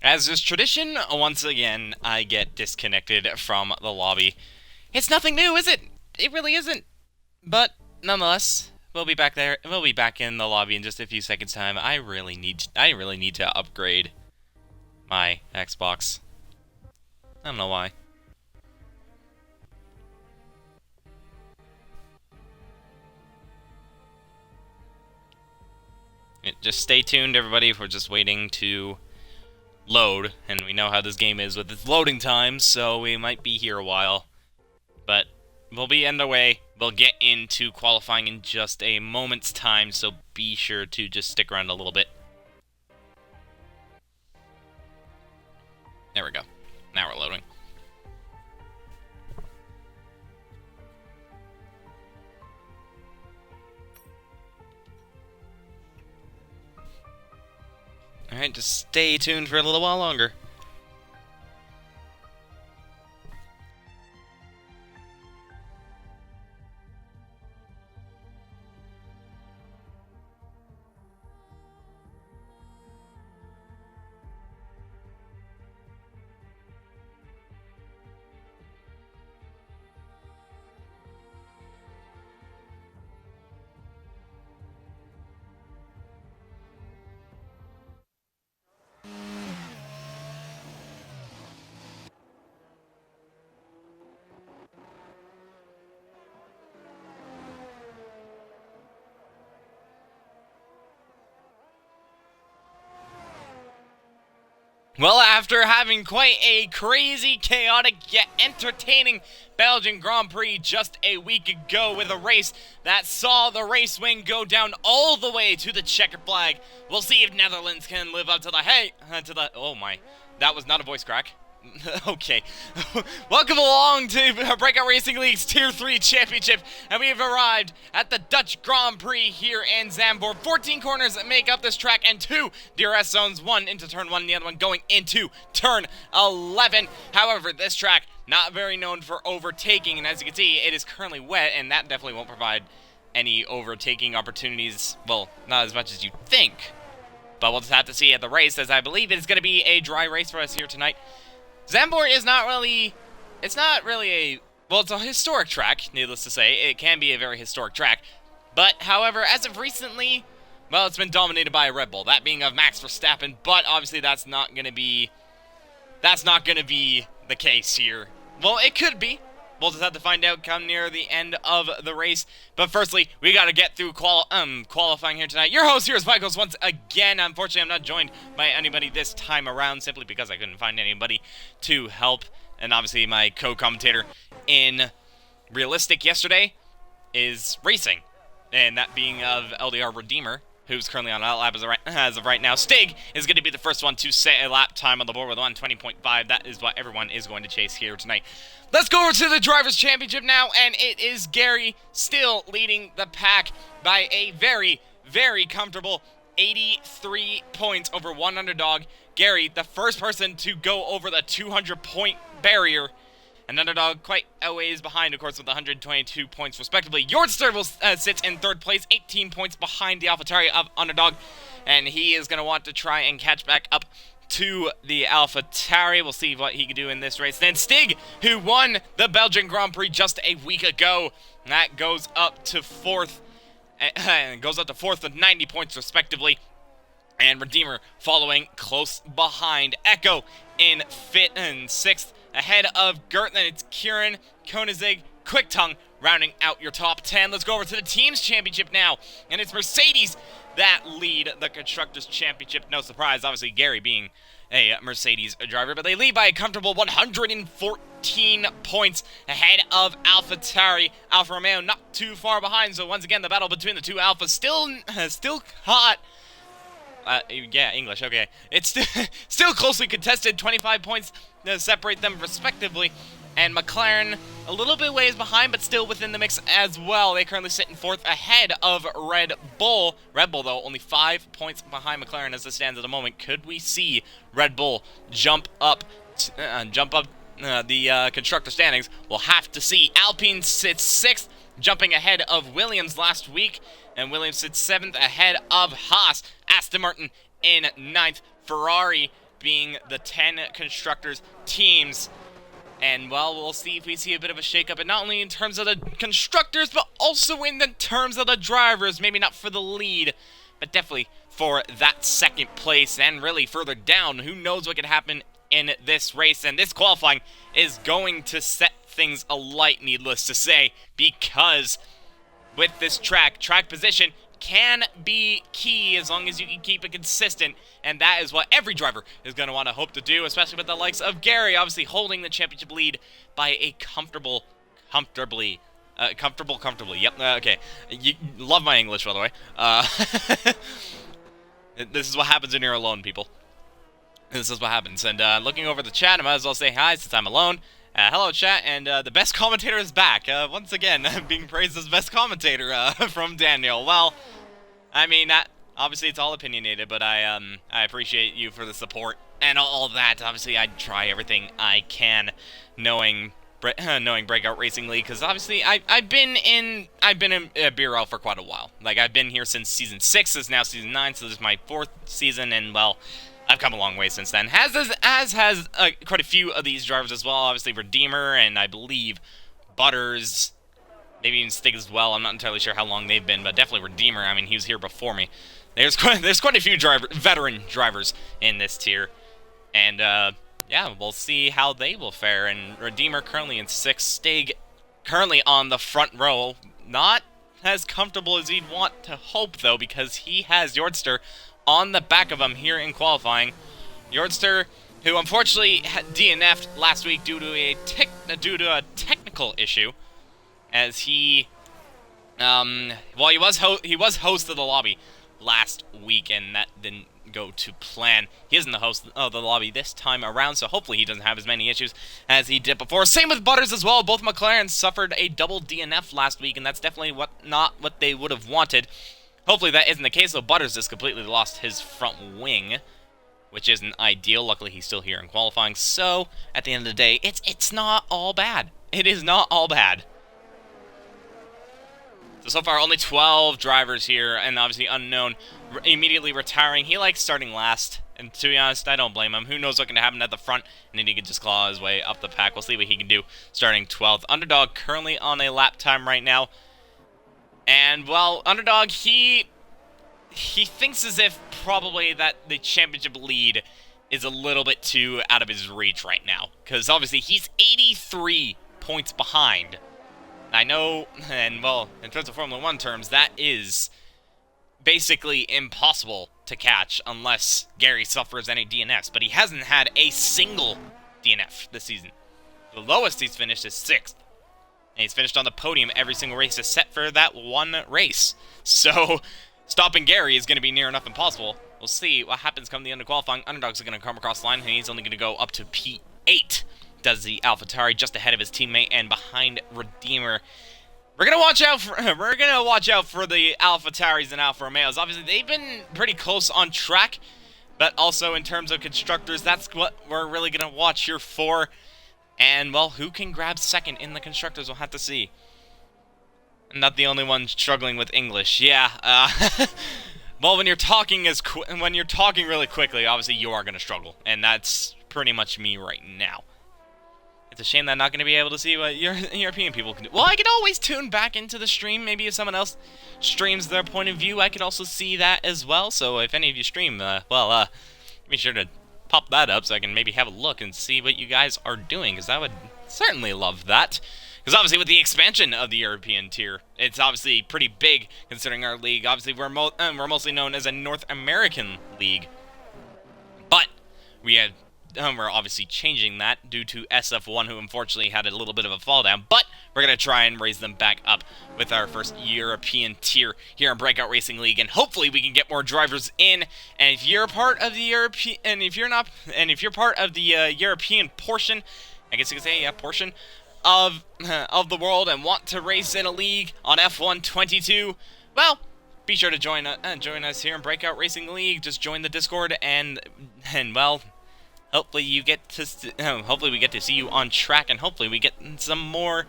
As is tradition, once again, I get disconnected from the lobby. It's nothing new, is it? It really isn't. But nonetheless, we'll be back there. We'll be back in the lobby in just a few seconds' time. I really need to upgrade my Xbox. I don't know why. Just stay tuned, everybody. We're just waiting to load, and we know how this game is with its loading times, so we might be here a while. But we'll be underway. We'll get into qualifying in just a moment's time, so be sure to just stick around a little bit. There we go. Now we're loading. Alright, just stay tuned for a little while longer. Well, after having quite a crazy, chaotic, yet entertaining Belgian Grand Prix just a week ago with a race that saw the race wing go down all the way to the checkered flag, we'll see if Netherlands can live up to oh my, that was not a voice crack. Okay. Welcome along to Breakout Racing League's Tier 3 Championship, and we have arrived at the Dutch Grand Prix here in Zandvoort. 14 corners that make up this track, and 2 DRS zones, one into turn 1, and the other one going into turn 11. However, this track, not very known for overtaking, and as you can see, it is currently wet, and that definitely won't provide any overtaking opportunities. Well, not as much as you think. But we'll just have to see at the race, as I believe it is going to be a dry race for us here tonight. Zandvoort is not really well, it's a historic track, needless to say. It can be a very historic track. But, however, as of recently, well, it's been dominated by a Red Bull, that being of Max Verstappen, but obviously that's not going to be the case here. Well, it could be. We'll just have to find out come near the end of the race. But firstly, we got to get through qualifying here tonight. Your host here is Michaels once again. Unfortunately, I'm not joined by anybody this time around, simply because I couldn't find anybody to help. And obviously, my co-commentator in Realistic yesterday is racing, and that being of LDR Redeemer, who's currently on a lap as of right now. Stig is going to be the first one to set a lap time on the board with 120.5. That is what everyone is going to chase here tonight. Let's go over to the Drivers' Championship now, and it is Gary still leading the pack by a very, very comfortable 83 points over one underdog. Gary, the first person to go over the 200-point barrier. An underdog quite a ways behind, of course, with 122 points respectively. Yordster sits in third place, 18 points behind the AlphaTauri of underdog, and he is going to want to try and catch back up to the AlphaTauri. We'll see what he can do in this race. Then Stig, who won the Belgian Grand Prix just a week ago, that goes up to fourth, with 90 points respectively. And Redeemer following close behind. Echo in fifth and sixth. Ahead of Gert, then it's Kieran, Koenigsegg, Quicktongue rounding out your top 10. Let's go over to the Teams Championship now. And it's Mercedes that lead the Constructors Championship. No surprise, obviously, Gary being a Mercedes driver. But they lead by a comfortable 114 points ahead of AlphaTauri. Alfa Romeo not too far behind. So once again, the battle between the two Alphas still hot. Yeah, English, okay. It's still closely contested, 25 points separate them respectively. And McLaren, a little bit ways behind, but still within the mix as well. They currently sit in fourth ahead of Red Bull. Red Bull, though, only 5 points behind McLaren as it stands at the moment. Could we see Red Bull jump up the constructor standings? We'll have to see. Alpine sits sixth, jumping ahead of Williams last week. And Williams sits seventh ahead of Haas. Aston Martin in ninth. Ferrari being the 10 constructors teams. And, well, we'll see if we see a bit of a shakeup, and not only in terms of the constructors, but also in the terms of the drivers. Maybe not for the lead, but definitely for that second place, and really further down. Who knows what could happen in this race, and this qualifying is going to set things alight, needless to say, because with this track position can be key as long as you can keep it consistent, and that is what every driver is going to want to hope to do, especially with the likes of Gary, obviously holding the championship lead by a comfortably. Yep, okay. You love my English, by the way. This is what happens when you're alone, people. This is what happens. And looking over the chat, I might as well say hi since I'm alone. Hello, chat, and the best commentator is back. Once again, being praised as best commentator from Daniel. Well, I mean, obviously it's all opinionated, but I appreciate you for the support and all that. Obviously, I try everything I can, knowing Breakout Racing League, because obviously I've been in BRL for quite a while. Like, I've been here since season 6. This is now season 9, so this is my 4th season, and well, I've come a long way since then, as has quite a few of these drivers as well. Obviously, Redeemer, and I believe Butters, maybe even Stig as well. I'm not entirely sure how long they've been, but definitely Redeemer. I mean, he was here before me. There's quite a few veteran drivers in this tier, and yeah, we'll see how they will fare. And Redeemer currently in 6th, Stig currently on the front row, not as comfortable as he'd want to hope though, because he has Yordster on the back of him here in qualifying. Yordster, who unfortunately had DNF'd last week due to a technical issue, as he he was host of the lobby last week, and that didn't go to plan. He isn't the host of the lobby this time around, so hopefully he doesn't have as many issues as he did before. Same with Butters as well. Both McLarens suffered a double DNF last week, and that's definitely not what they would have wanted. Hopefully that isn't the case, though. Butters just completely lost his front wing, which isn't ideal. Luckily, he's still here in qualifying, so at the end of the day, it's not all bad. It is not all bad. So far, only 12 drivers here, and obviously Unknown immediately retiring. He likes starting last, and to be honest, I don't blame him. Who knows what can happen at the front, and then he can just claw his way up the pack. We'll see what he can do starting 12th. Underdog currently on a lap time right now. And, well, Underdog, he thinks as if probably that the championship lead is a little bit too out of his reach right now. Because, obviously, he's 83 points behind. I know, and, well, in terms of Formula 1 terms, that is basically impossible to catch unless Gary suffers any DNFs. But he hasn't had a single DNF this season. The lowest he's finished is 6th. And he's finished on the podium every single race except for that one race. So, stopping Gary is going to be near enough impossible. We'll see what happens come the end of qualifying. Underdog's going to come across the line, and he's only going to go up to P8. Does the AlphaTauri just ahead of his teammate and behind Redeemer. We're going to watch out for the AlphaTauris and Alfa Romeos. Obviously, they've been pretty close on track, but also in terms of constructors, that's what we're really going to watch here for. And, well, who can grab second in the constructors, we'll have to see. I'm not the only one struggling with English. Yeah, well, when you're talking really quickly, obviously you are going to struggle. And that's pretty much me right now. It's a shame that I'm not going to be able to see what European people can do. Well, I could always tune back into the stream. Maybe if someone else streams their point of view, I could also see that as well. So if any of you stream, be sure to pop that up so I can maybe have a look and see what you guys are doing, because I would certainly love that. Because obviously with the expansion of the European tier, it's obviously pretty big considering our league. Obviously we're mostly known as a North American league, but we're obviously changing that due to SF1, who unfortunately had a little bit of a fall down, but we're going to try and raise them back up with our first European tier here in Breakout Racing League, and hopefully we can get more drivers in. And if you're part of the you're part of the European portion, I guess you could say, yeah, portion of the world, and want to race in a league on F1 22, well, be sure to join us here in Breakout Racing League. Just join the Discord, and well, hopefully we get to see you on track, and hopefully we get some more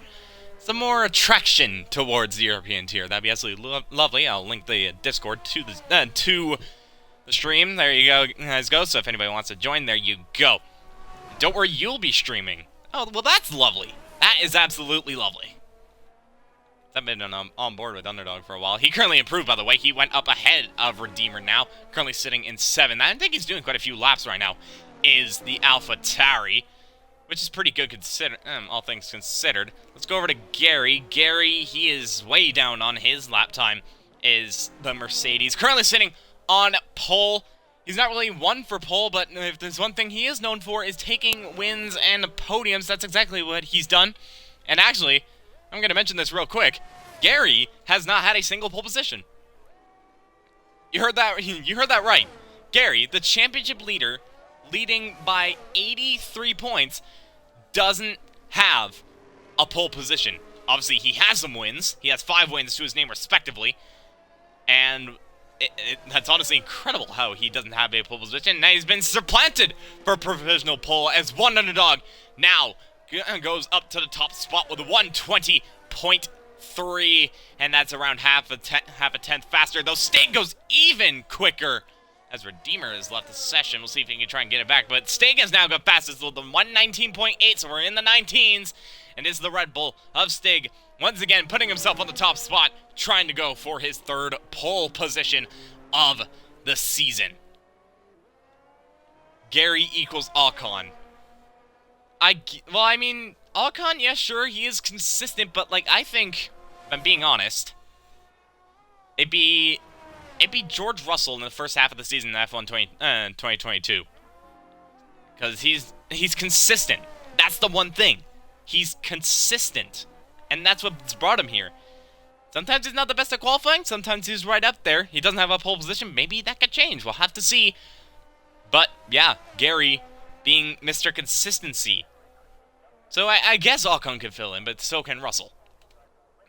attraction towards the European tier. That'd be absolutely lovely. I'll link the Discord to the stream. There you go, guys. Go. So if anybody wants to join, there you go. Don't worry, you'll be streaming. Oh, well, that's lovely. That is absolutely lovely. I've been on board with Underdog for a while. He currently improved, by the way. He went up ahead of Redeemer now. Currently sitting in 7th. I think he's doing quite a few laps right now. Is the Alpha Tauri, which is pretty good all things considered. Let's go over to Gary. Gary, he is way down on his lap time. Is the Mercedes. Currently sitting on pole. He's not really one for pole, but if there's one thing he is known for is taking wins and podiums. That's exactly what he's done. And actually, I'm going to mention this real quick. Gary has not had a single pole position. You heard that? You heard that right. Gary, the championship leader, leading by 83 points, doesn't have a pole position. Obviously, he has some wins. He has 5 wins to his name, respectively. And that's honestly incredible how he doesn't have a pole position. Now he's been supplanted for provisional pole as one underdog. Now goes up to the top spot with a 120.3, and that's around half a tenth faster. Though Stig goes even quicker as Redeemer has left the session. We'll see if he can try and get it back. But Stig has now got fastest with the 119.8, so we're in the 19s. And it's the Red Bull of Stig, once again putting himself on the top spot, trying to go for his 3rd pole position of the season. Gary equals Ocon. Well, I mean, Ocon, yeah, sure, he is consistent, but, like, I think, if I'm being honest, it'd be George Russell in the first half of the season in F1 2022. Because he's consistent. That's the one thing. He's consistent. And that's what's brought him here. Sometimes he's not the best at qualifying. Sometimes he's right up there. He doesn't have a pole position. Maybe that could change. We'll have to see. But, yeah, Gary being Mr. Consistency. So I guess Ocon could fill in, but so can Russell.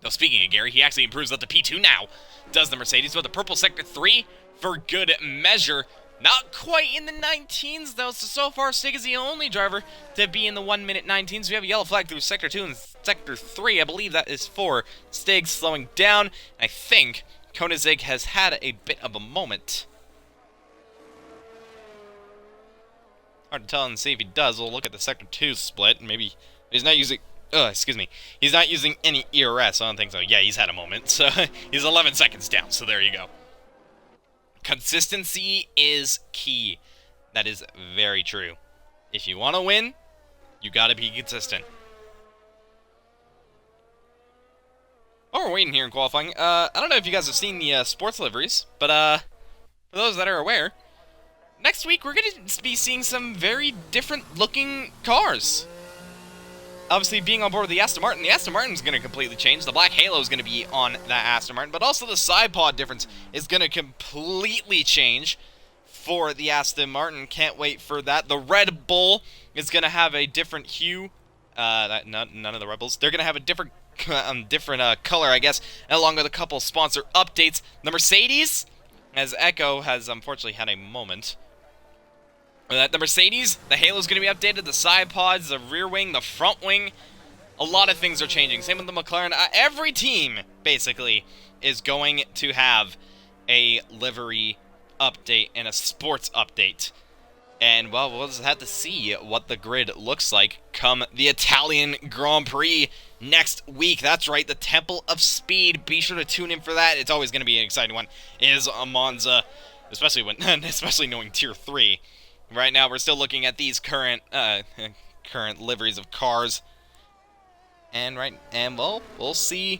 Though speaking of Gary, he actually improves up to P2 now. Does the Mercedes with the purple sector 3 for good measure. Not quite in the 19s, though, so far Stig is the only driver to be in the 1-minute 19s. We have a yellow flag through Sector 2 and Sector 3. I believe that is for Stig slowing down. I think Koenigsegg has had a bit of a moment. Hard to tell and see if he does. We'll look at the Sector 2 split. Maybe he's not using... excuse me. He's not using any ERS. I don't think so. Yeah, he's had a moment. So he's 11 seconds down, so there you go. Consistency is key. That is very true. If you want to win, you gotta be consistent. While we're waiting here in qualifying, I don't know if you guys have seen the sports liveries, but for those that are aware, next week we're going to be seeing some very different looking cars. Obviously, being on board with the Aston Martin is going to completely change. The Black Halo is going to be on that Aston Martin, but also the side pod difference is going to completely change for the Aston Martin. Can't wait for that. The Red Bull is going to have a different hue. None of the Rebels. They're going to have a different color, I guess, along with a couple sponsor updates. The Mercedes, as Echo has unfortunately had a moment. The Mercedes, the Halo's going to be updated, the side pods, the rear wing, the front wing. A lot of things are changing. Same with the McLaren. Every team, basically, is going to have a livery update and a sports update. And, well, we'll just have to see what the grid looks like come the Italian Grand Prix next week. That's right, the Temple of Speed. Be sure to tune in for that. It's always going to be an exciting one. Is a Monza, especially knowing Tier 3. Right now, we're still looking at these current liveries of cars, and well, we'll see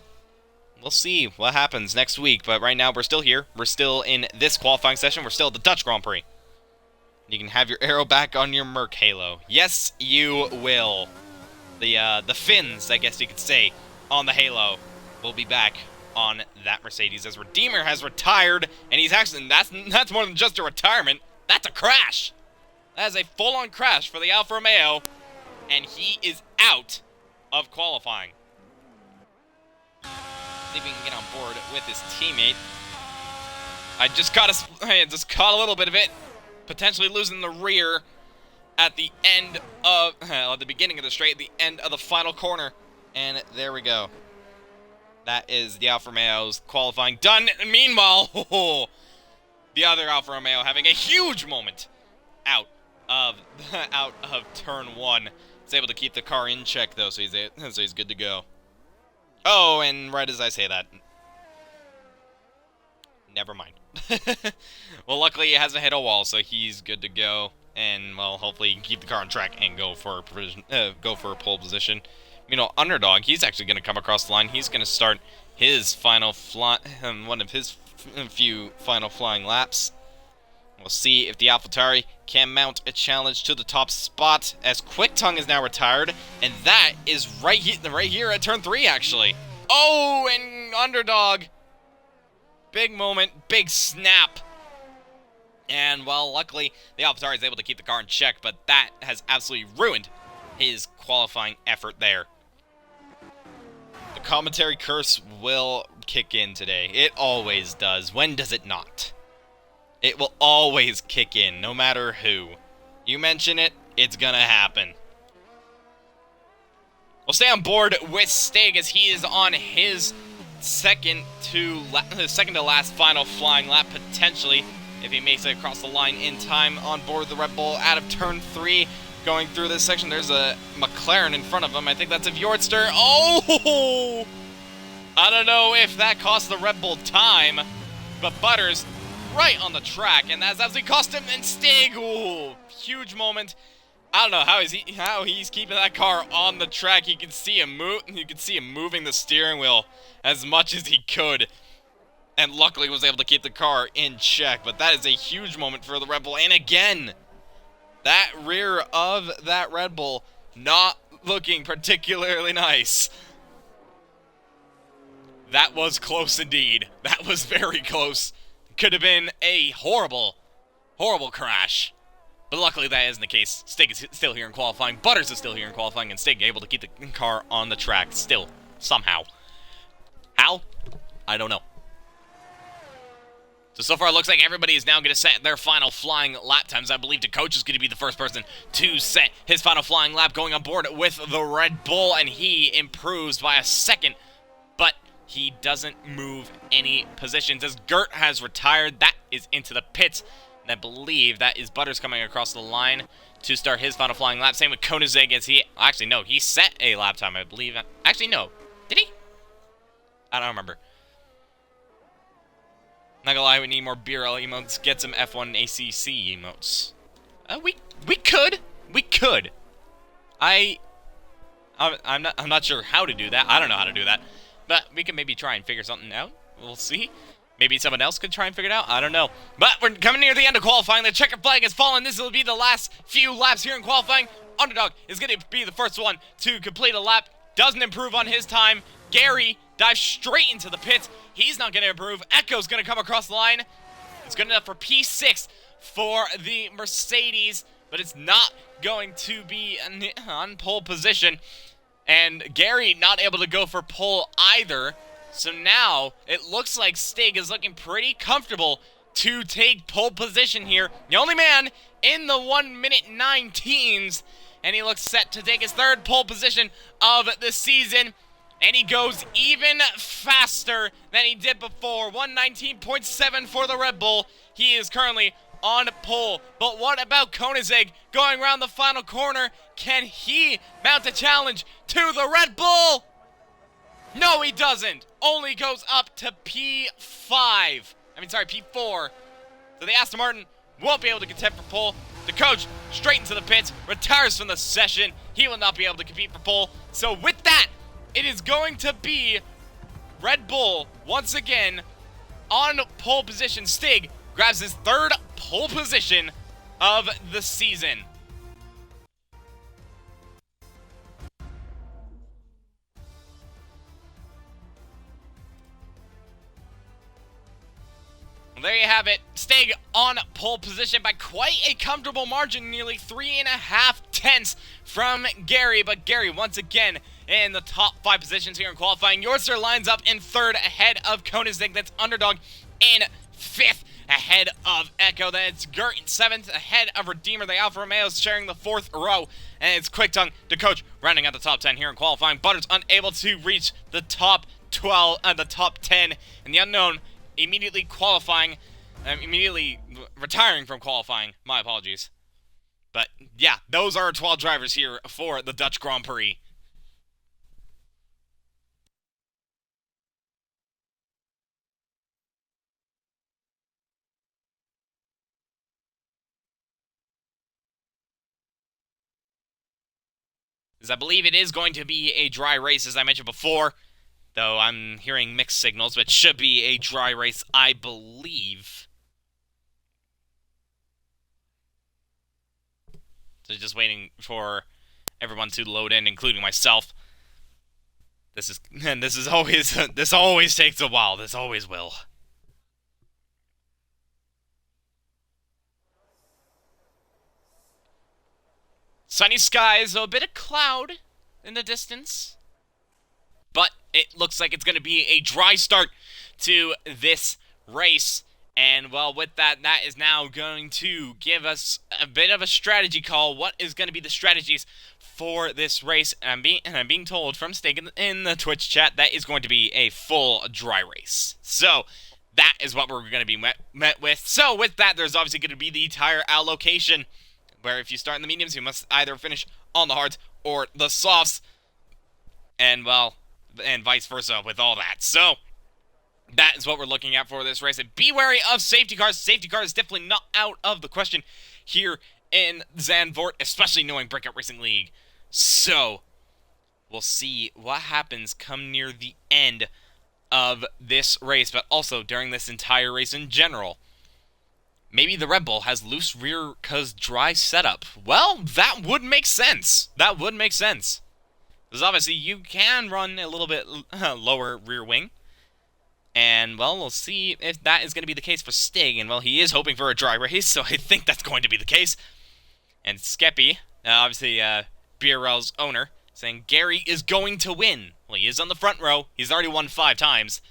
what happens next week. But right now, we're still here. We're still in this qualifying session. We're still at the Dutch Grand Prix. You can have your arrow back on your Merc Halo. Yes, you will. The fins, I guess you could say, on the Halo will be back on that Mercedes as Redeemer has retired, and he's actually that's more than just a retirement. That's a crash. That is a full-on crash for the Alfa Romeo, and he is out of qualifying. See if we can get on board with his teammate. I just caught a little bit of it, potentially losing the rear at the end of, at the beginning of the straight, at the end of the final corner, and there we go. That is the Alfa Romeo's qualifying done. Meanwhile, The other Alfa Romeo having a huge moment out of out of turn 1. He's able to keep the car in check though, so he's good to go. Oh, and right as I say that, never mind. Well, luckily he hasn't hit a wall, so he's good to go. And well, hopefully he can keep the car on track and go for a pole position. You know, Underdog, he's actually going to come across the line. He's going to start his final one of his few final flying laps. We'll see if the AlphaTauri can mount a challenge to the top spot, as QuickTongue is now retired, and that is right here at turn 3, actually. Oh, and Underdog. Big moment, big snap. And, well, luckily, the AlphaTauri is able to keep the car in check, but that has absolutely ruined his qualifying effort there. The commentary curse will kick in today. It always does. When does it not? It will always kick in, no matter who. You mention it, it's gonna happen. We'll stay on board with Stig as he is on his second to last final flying lap, potentially, if he makes it across the line in time on board the Red Bull out of turn 3. Going through this section, there's a McLaren in front of him. I think that's a Bjornster. Oh! I don't know if that cost the Red Bull time, but Butters right on the track, and that's absolutely cost him. And Stig, ooh, huge moment. I don't know how he's keeping that car on the track. You can see him moving the steering wheel as much as he could, and luckily was able to keep the car in check. But that is a huge moment for the Red Bull, and again, that rear of that Red Bull not looking particularly nice. That was close indeed. That was very close. Could have been a horrible, horrible crash. But luckily that isn't the case. Stig is still here in qualifying. Butters is still here in qualifying. And Stig able to keep the car on the track still, somehow. How? I don't know. So far it looks like everybody is now going to set their final flying lap times. I believe the coach is going to be the first person to set his final flying lap, going on board with the Red Bull. And he improves by a second. But he doesn't move any positions as Gert has retired. That is into the pits. And I believe that is Butters coming across the line to start his final flying lap. Same with Koenigsegg as he... Actually, no. He set a lap time, I believe. Actually, no. Did he? I don't remember. Not gonna lie, we need more BRL emotes. Get some F1 ACC emotes. We could. We could. I'm not sure how to do that. I don't know how to do that. But we can maybe try and figure something out. We'll see. Maybe someone else could try and figure it out. I don't know. But we're coming near the end of qualifying. The checkered flag has fallen. This will be the last few laps here in qualifying. Underdog is going to be the first one to complete a lap. Doesn't improve on his time. Gary dives straight into the pits. He's not going to improve. Echo's going to come across the line. It's good enough for P6 for the Mercedes, but it's not going to be on pole position. And Gary not able to go for pole either. So now it looks like Stig is looking pretty comfortable to take pole position here. The only man in the 1:19s, and he looks set to take his third pole position of the season. And he goes even faster than he did before. 1:19.7 for the Red Bull. He is currently on pole. But what about Koenigsegg going around the final corner? Can he mount a challenge to the Red Bull? No, he doesn't. Only goes up to P4. So the Aston Martin won't be able to contend for pole. The coach straight into the pits, retires from the session. He will not be able to compete for pole. So with that, it is going to be Red Bull once again on pole position. Stig grabs his third pole position of the season. There you have it. Stig on pole position by quite a comfortable margin, nearly 3.5 tenths from Gary. But Gary, once again, in the top 5 positions here in qualifying. Yorster lines up in 3rd ahead of Koenigsegg. That's Underdog in 5th ahead of Echo. Then it's Gert in 7th ahead of Redeemer. The Alfa Romeos sharing the 4th row. And it's QuickTongue, the coach, rounding out the top 10 here in qualifying. Butters unable to reach the top 10. And the Unknown immediately qualifying immediately retiring from qualifying. My apologies. But yeah, those are 12 drivers here for the Dutch Grand Prix. As I believe it is going to be a dry race, as I mentioned before. Though I'm hearing mixed signals, but it should be a dry race, I believe. So just waiting for everyone to load in, including myself. This is always this always takes a while. This always will. Sunny skies, a bit of cloud in the distance. But it looks like it's going to be a dry start to this race. And, well, with that, that is now going to give us a bit of a strategy call. What is going to be the strategies for this race? And I'm being told from Stig in the Twitch chat that is going to be a full dry race. So, that is what we're going to be met with. So, with that, there's obviously going to be the tire allocation, where if you start in the mediums, you must either finish on the hards or the softs. And, well, and vice versa with all that. So, that is what we're looking at for this race. And be wary of safety cars. Safety cars is definitely not out of the question here in Zandvoort, especially knowing Breakout Racing League. So, we'll see what happens come near the end of this race, but also during this entire race in general. Maybe the Red Bull has loose rear cause dry setup. Well, that would make sense. That would make sense. Because obviously you can run a little bit lower rear wing. And, well, we'll see if that is going to be the case for Stig. And, well, he is hoping for a dry race, so I think that's going to be the case. And Skeppy, obviously BRL's owner, saying Gary is going to win. Well, he is on the front row. He's already won 5 times.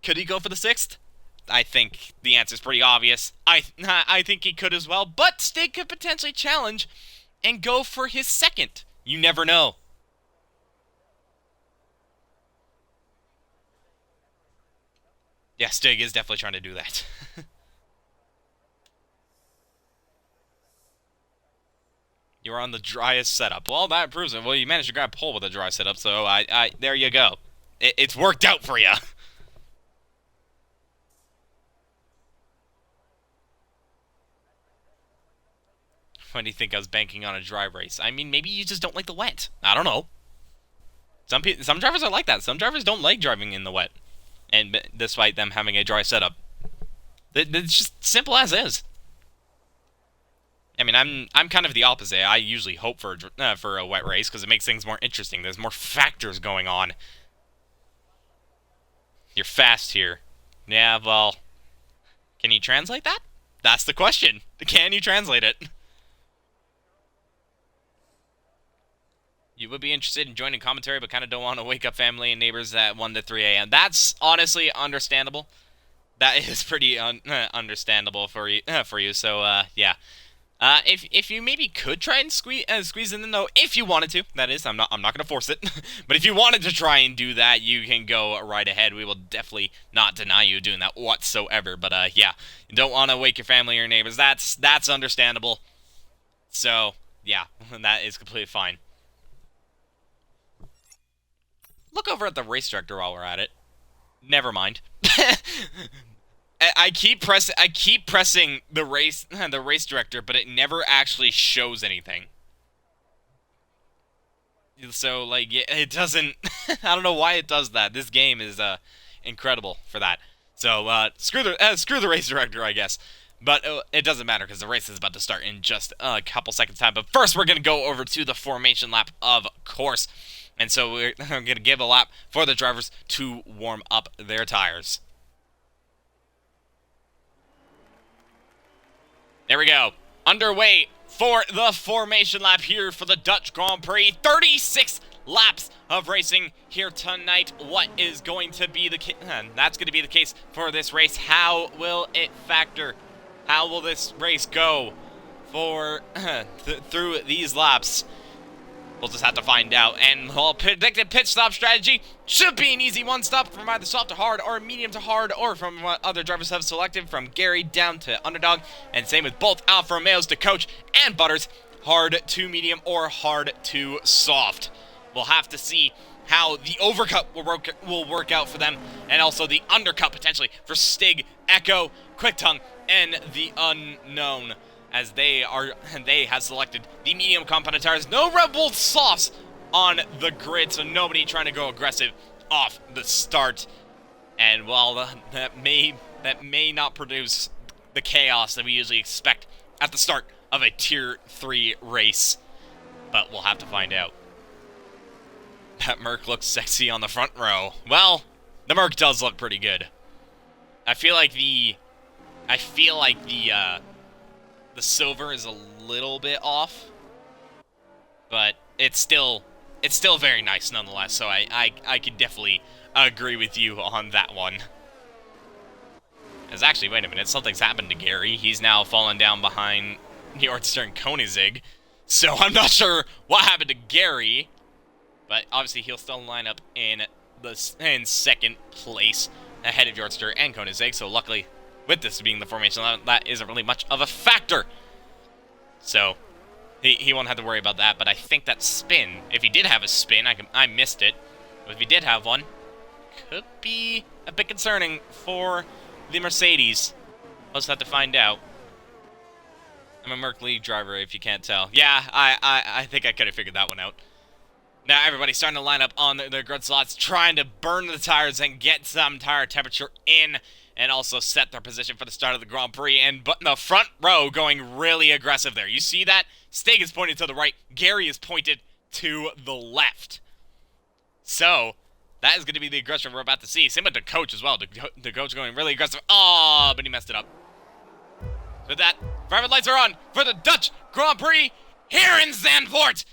Could he go for the 6th? I think the answer is pretty obvious. I think he could as well. But Stig could potentially challenge and go for his 2nd. You never know. Yeah, Stig is definitely trying to do that. You're on the driest setup. Well, that proves it. Well, you managed to grab pole with a dry setup, so there you go. It's worked out for you. Why do you think I was banking on a dry race? I mean, maybe you just don't like the wet. I don't know. Some drivers are like that. Some drivers don't like driving in the wet, and despite them having a dry setup, it's just simple as is. I mean, I'm kind of the opposite. I usually hope for a wet race because it makes things more interesting. There's more factors going on. You're fast here. Yeah, well, can you translate that? That's the question. Can you translate it? You would be interested in joining commentary, but kind of don't want to wake up family and neighbors at 1 to 3 a.m. That's honestly understandable. That is pretty understandable for you. So, yeah. If you maybe could try and squeeze in the no, if you wanted to, that is, I'm not gonna force it, but if you wanted to try and do that, you can go right ahead. We will definitely not deny you doing that whatsoever. But yeah, you don't want to wake your family or your neighbors. That's understandable. So yeah, that is completely fine. Look over at the race director while we're at it. Never mind. I keep pressing the race director, but it never actually shows anything. So like it doesn't. I don't know why it does that. This game is incredible for that. So screw the race director, I guess. But it doesn't matter because the race is about to start in just a couple seconds time. But first, we're gonna go over to the formation lap, of course. And so we're going to give a lap for the drivers to warm up their tires. There we go. Underway for the formation lap here for the Dutch Grand Prix. 36 laps of racing here tonight. What is going to be the case? That's going to be the case for this race. How will it factor? How will this race go for through these laps? We'll just have to find out. And well, predicted pit stop strategy should be an easy one stop from either soft to hard or medium to hard, or from what other drivers have selected, from Gary down to Underdog. And same with both Alfa Romeos to Coach and Butters, hard to medium or hard to soft. We'll have to see how the overcut will work out for them, and also the undercut potentially for Stig, Echo, Quick Tongue, and the Unknown, as they have selected the medium compound tires. No Red Bull softs on the grid, so nobody trying to go aggressive off the start. And while that may not produce the chaos that we usually expect at the start of a Tier 3 race, but we'll have to find out. That Merc looks sexy on the front row. Well, the Merc does look pretty good. I feel like the silver is a little bit off, but it's still very nice nonetheless. So I could definitely agree with you on that one. As actually, wait a minute, something's happened to Gary. He's now fallen down behind Nordster and Koenigsegg. So I'm not sure what happened to Gary, but obviously he'll still line up in second place ahead of Nordster and Koenigsegg. So luckily, with this being the formation, that isn't really much of a factor. So he won't have to worry about that. But I think that spin, if he did have a spin, I missed it. But if he did have one, could be a bit concerning for the Mercedes. We'll just have to find out. I'm a Merc League driver, if you can't tell. Yeah, I think I could have figured that one out. Now everybody's starting to line up on their grid slots, trying to burn the tires and get some tire temperature in, and also set their position for the start of the Grand Prix. And but the front row going really aggressive there. You see that? Stig is pointed to the right. Gary is pointed to the left. So that is going to be the aggression we're about to see. Same with the Coach as well. The Coach going really aggressive. Oh, but he messed it up. With that, private lights are on for the Dutch Grand Prix here in Zandvoort.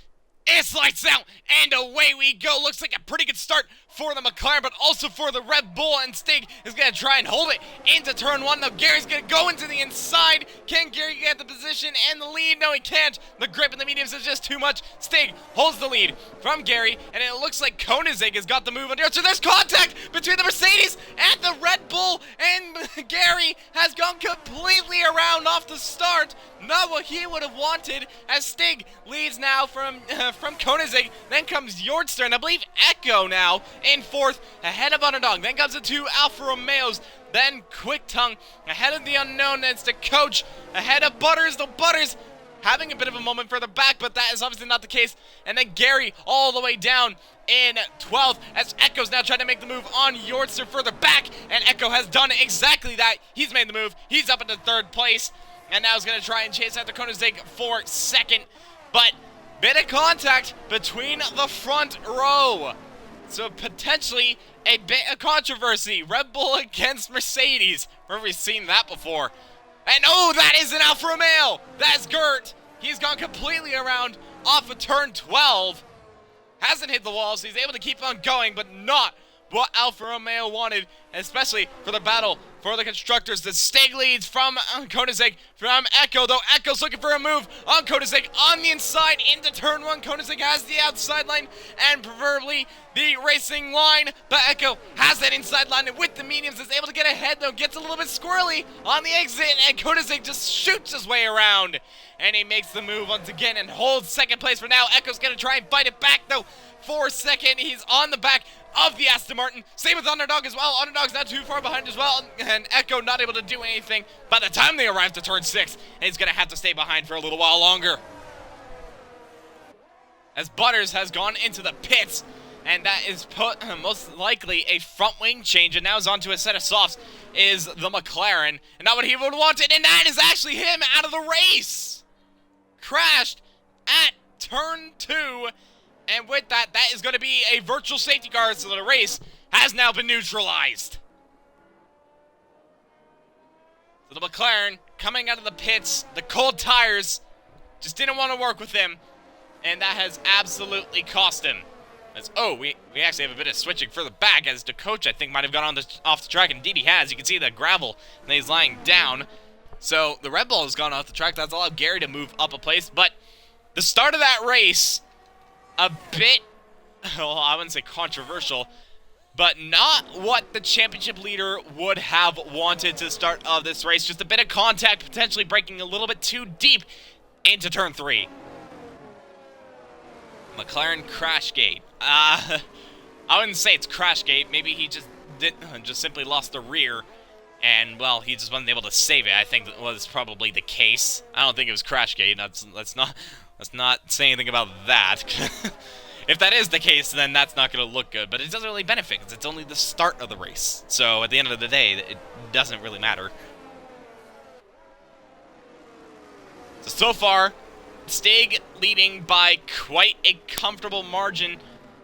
It's lights out, and away we go. Looks like a pretty good start for the McLaren, but also for the Red Bull, and Stig is going to try and hold it into turn one. Now Gary's going to go into the inside. Can Gary get the position and the lead? No, he can't. The grip in the mediums is just too much. Stig holds the lead from Gary, and it looks like Koenigsegg has got the move on here. So there's contact between the Mercedes and the Red Bull, and Gary has gone completely around off the start. Not what he would have wanted, as Stig leads now from Koenigsegg. Then comes Nordster, and I believe Echo now in fourth, ahead of Underdog. Then comes the two Alfa Romeos. Then Quick Tongue ahead of the Unknown. That's the Coach ahead of Butters. The Butters having a bit of a moment further back, but that is obviously not the case. And then Gary all the way down in 12th, as Echo's now trying to make the move on Nordster further back, and Echo has done exactly that. He's made the move. He's up into third place, and now he's going to try and chase after Koenigsegg for second. But bit of contact between the front row. So potentially a bit of controversy. Red Bull against Mercedes. Where have we seen that before? And oh, that is an Alfa Romeo. That's Gert. He's gone completely around off of turn 12. Hasn't hit the wall, so he's able to keep on going, but not what Alfa Romeo wanted, especially for the battle for the constructors. The Stig leads from Koenigsegg, from Echo, though Echo's looking for a move on Koenigsegg on the inside into turn one. Koenigsegg has the outside line and preferably the racing line, but Echo has that inside line, and with the mediums is able to get ahead, though gets a little bit squirrely on the exit, and Koenigsegg just shoots his way around, and he makes the move once again and holds second place for now. Echo's going to try and fight it back, though, for second. He's on the back of the Aston Martin. Same with Underdog as well. Underdog's not too far behind as well, and Echo not able to do anything by the time they arrive to turn 6, and he's going to have to stay behind for a little while longer. As Butters has gone into the pits, and that is most likely a front wing change, and now is onto a set of softs, is the McLaren, and not what he would have wanted, and that is actually him out of the race. Crashed at turn 2, and with that, that is going to be a virtual safety car, so the race has now been neutralized. So the McLaren coming out of the pits, the cold tires just didn't want to work with him, and that has absolutely cost him. As, oh, we actually have a bit of switching further back, as the Coach, I think, might have gone off the track. Indeed, he has. You can see the gravel, and he's lying down. So the Red Bull has gone off the track. That's allowed Gary to move up a place. But the start of that race a bit, well, I wouldn't say controversial, but not what the championship leader would have wanted to start of this race. Just a bit of contact, potentially breaking a little bit too deep into turn 3. McLaren crash gate. I wouldn't say it's crash gate. Maybe he just simply lost the rear, and well, he just wasn't able to save it. I think that was probably the case. I don't think it was crash gate. Let's not say anything about that. If that is the case, then that's not going to look good. But it doesn't really benefit, because it's only the start of the race. So at the end of the day, it doesn't really matter. So far, Stig leading by quite a comfortable margin.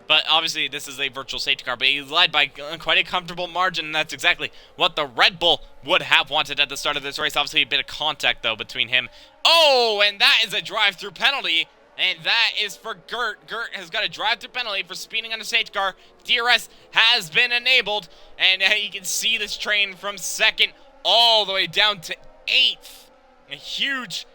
But obviously, this is a virtual safety car. But he's led by quite a comfortable margin. And that's exactly what the Red Bull would have wanted at the start of this race. Obviously, a bit of contact, though, between him. Oh, and that is a drive-through penalty. And that is for Gert. Gert has got a drive-through penalty for speeding on a safety car. DRS has been enabled. And you can see this train from 2nd all the way down to 8th. A huge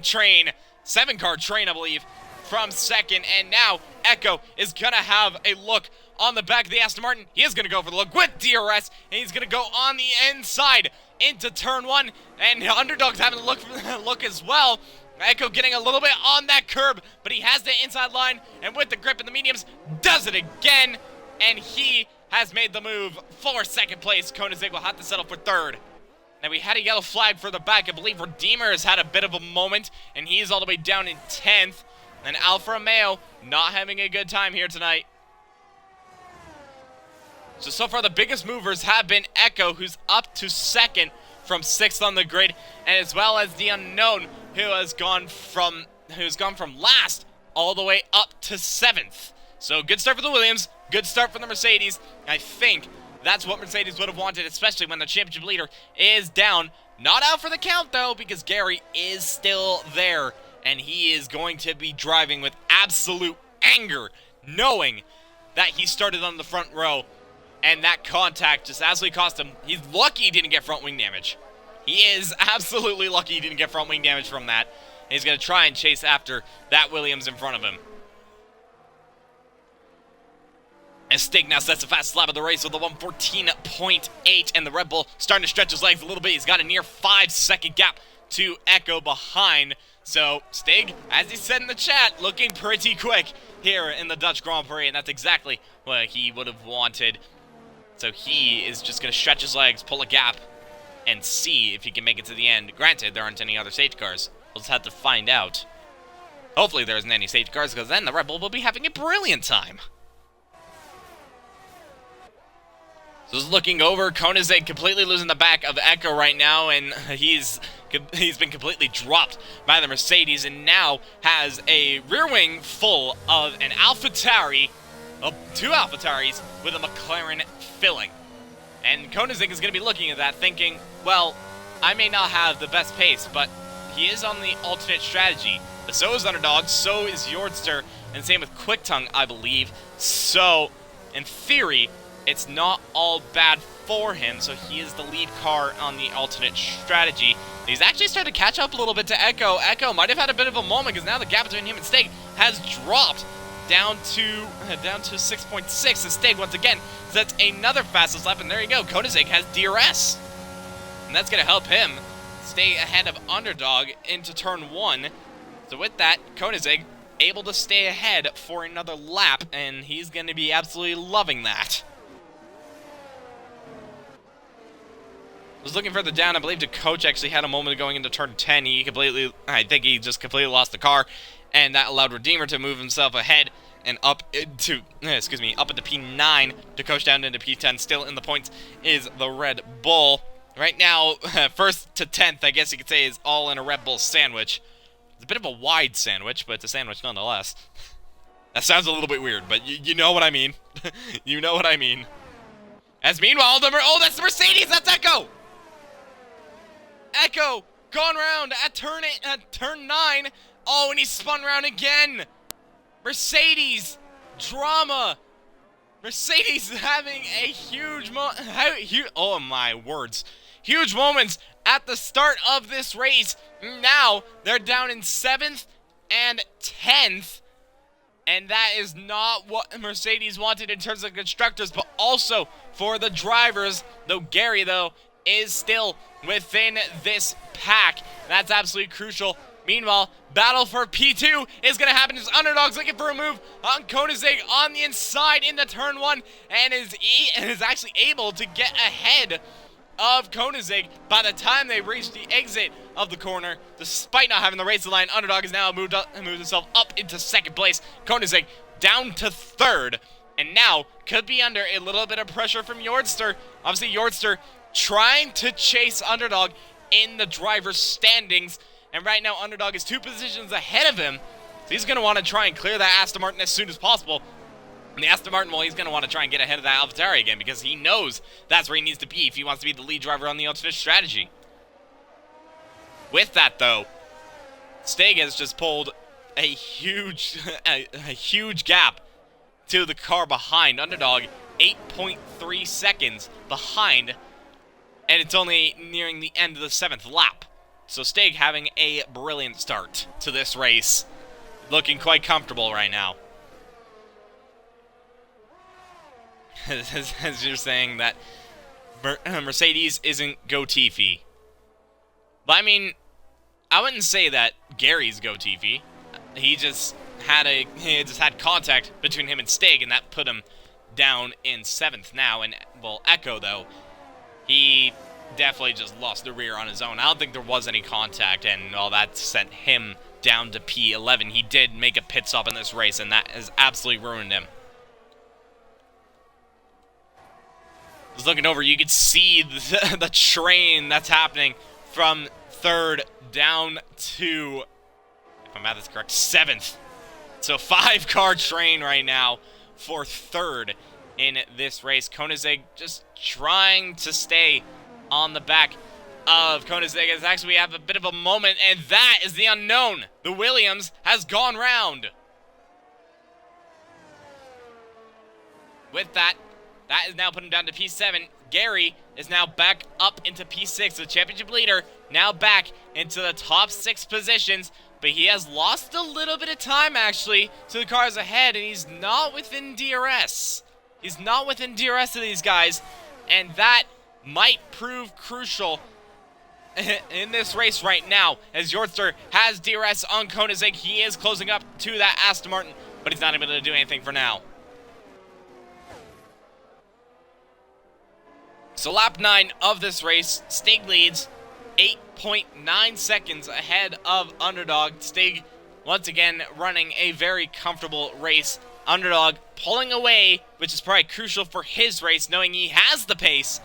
train. 7-car train, I believe, from 2nd. And now Echo is going to have a look on the back of the Aston Martin. He is going to go for the look with DRS. And he's going to go on the inside into turn 1. And Underdog's having a look as well. Echo getting a little bit on that curb, but he has the inside line, and with the grip in the mediums, does it again, and he has made the move for 2nd place. Koenigsegg will have to settle for 3rd. Now, we had a yellow flag for the back. I believe Redeemer has had a bit of a moment, and he's all the way down in 10th. And Alfa Romeo not having a good time here tonight. So far, the biggest movers have been Echo, who's up to 2nd from 6th on the grid, and as well as the unknown, who has gone from last all the way up to 7th. So good start for the Williams, good start for the Mercedes. I think that's what Mercedes would have wanted, especially when the championship leader is down. Not out for the count, though, because Gary is still there, and he is going to be driving with absolute anger, knowing that he started on the front row, and that contact just absolutely cost him. He's lucky he didn't get front wing damage. He is absolutely lucky he didn't get front wing damage from that. He's going to try and chase after that Williams in front of him. And Stig now sets a fast lap of the race with a 1:14.8, and the Red Bull starting to stretch his legs a little bit. He's got a near 5-second gap to Echo behind. So Stig, as he said in the chat, looking pretty quick here in the Dutch Grand Prix, and that's exactly what he would have wanted. So he is just going to stretch his legs, pull a gap, and see if he can make it to the end. Granted, there aren't any other safety cars. We'll just have to find out. Hopefully there isn't any safety cars, because then the Red Bull will be having a brilliant time. So just looking over, Koenigsegg completely losing the back of Echo right now, and he's been completely dropped by the Mercedes, and now has a rear wing full of an AlphaTauri, two AlphaTauris with a McLaren filling. And Koenigsegg is going to be looking at that thinking, well, I may not have the best pace, but he is on the alternate strategy. But so is Underdog, so is Yordster, and same with QuickTongue, I believe. So, in theory, it's not all bad for him, so he is the lead car on the alternate strategy. He's actually started to catch up a little bit to Echo. Echo might have had a bit of a moment, because now the gap between him and Stig has dropped down to 6.6, as Stig once again sets another fastest lap, and there you go, Koenigsegg has DRS. And that's going to help him stay ahead of Underdog into turn 1. So with that, Koenigsegg able to stay ahead for another lap, and he's going to be absolutely loving that. Was looking further down, I believe the coach actually had a moment going into turn 10. I think he just completely lost the car, and that allowed Redeemer to move himself ahead and up into, up into P9 to coach down into P10. Still in the points is the Red Bull. Right now, 1st to 10th, I guess you could say, is all in a Red Bull sandwich. It's a bit of a wide sandwich, but it's a sandwich nonetheless. That sounds a little bit weird, but you know what I mean. You know what I mean. As meanwhile, that's the Mercedes, that's Echo! Echo, gone round at turn 9. Oh, and he spun round again. Mercedes, drama. Mercedes having a huge oh my words. Huge moments at the start of this race. Now, they're down in 7th and 10th. And that is not what Mercedes wanted in terms of constructors, but also for the drivers. Though Gary, though, is still within this pack. That's absolutely crucial. Meanwhile, battle for P2 is going to happen as Underdog's looking for a move on Koenigsegg on the inside into turn 1 and is actually able to get ahead of Koenigsegg by the time they reach the exit of the corner. Despite not having the race line, Underdog has now moved himself up into second place. Koenigsegg down to third, and now could be under a little bit of pressure from Yordster. Obviously, Yordster trying to chase Underdog in the driver's standings, and right now Underdog is 2 positions ahead of him, so he's going to want to try and clear that Aston Martin as soon as possible. And the Aston Martin, well, he's going to want to try and get ahead of that AlphaTauri again because he knows that's where he needs to be if he wants to be the lead driver on the ultimate strategy. With that, though, Steg has just pulled a huge, a huge gap to the car behind. Underdog, 8.3 seconds behind, and it's only nearing the end of the 7th lap. So Steg having a brilliant start to this race, looking quite comfortable right now. As you're saying that Mercedes isn't Go-Tifi. But I mean, I wouldn't say that Gary's Go-Tifi. He just had contact between him and Steg, and that put him down in 7th now. And well, Echo though, he definitely just lost the rear on his own. I don't think there was any contact, and all that sent him down to P11. He did make a pit stop in this race, and that has absolutely ruined him. Just looking over, you could see the train that's happening from 3rd down to, if my math is correct, 7th. So 5-car train right now for 3rd in this race. Koenigsegg just trying to stay on the back of Koenigsegg. As actually we have a bit of a moment, and that is the unknown. The Williams has gone round. With that, that is now put him down to P7. Gary is now back up into P6. The championship leader now back into the top 6 positions. But he has lost a little bit of time, actually, to the cars ahead. And he's not within DRS. He's not within DRS of these guys. And that might prove crucial in this race right now. As Yordster has DRS on Koenigsegg. He is closing up to that Aston Martin. But he's not able to do anything for now. So lap 9 of this race, Stig leads 8.9 seconds ahead of Underdog. Stig, once again, running a very comfortable race. Underdog pulling away, which is probably crucial for his race, knowing he has the pace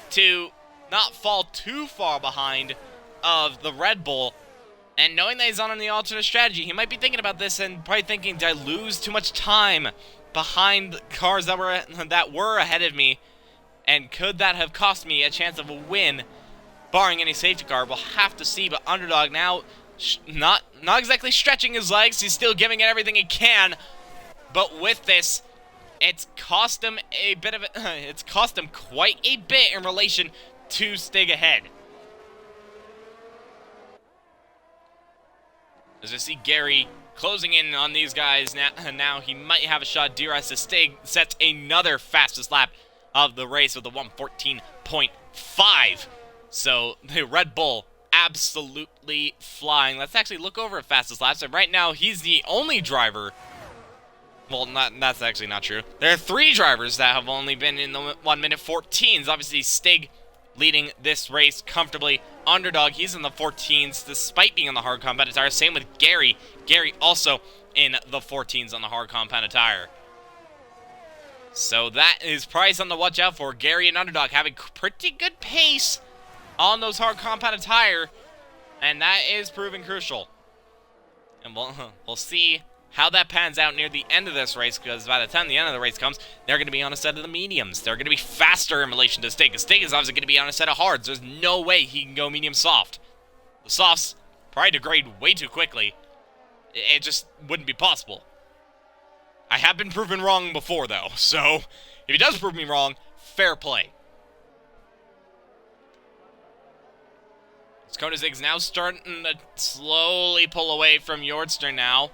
to not fall too far behind of the Red Bull. And knowing that he's on the alternate strategy, he might be thinking about this and probably thinking, did I lose too much time behind cars that were ahead of me? And could that have cost me a chance of a win, barring any safety car? We'll have to see, but Underdog now not exactly stretching his legs. He's still giving it everything he can. But with this, it's cost him a bit of it's cost him quite a bit in relation to Stig ahead. As I see Gary closing in on these guys now he might have a shot. DRS as Stig sets another fastest lap of the race with a 1:14.5. So the Red Bull absolutely flying. Let's actually look over at fastest laps. And right now he's the only driver. Well, that's actually not true. There are 3 drivers that have only been in the 1:14s. Obviously Stig leading this race comfortably. Underdog, he's in the 14s despite being on the hard compound tire. Same with Gary. Gary also in the 14s on the hard compound tire. So that is probably something to watch out for. Gary and Underdog having pretty good pace on those hard compounded tire, and that is proving crucial. And we'll see how that pans out near the end of this race, because by the time the end of the race comes, they're going to be on a set of the mediums. They're going to be faster in relation to Stig. Stig is obviously going to be on a set of hards. There's no way he can go medium soft. The softs probably degrade way too quickly. It just wouldn't be possible. I have been proven wrong before, though, so if he does prove me wrong, fair play. Koenigsegg's now starting to slowly pull away from Yordster now.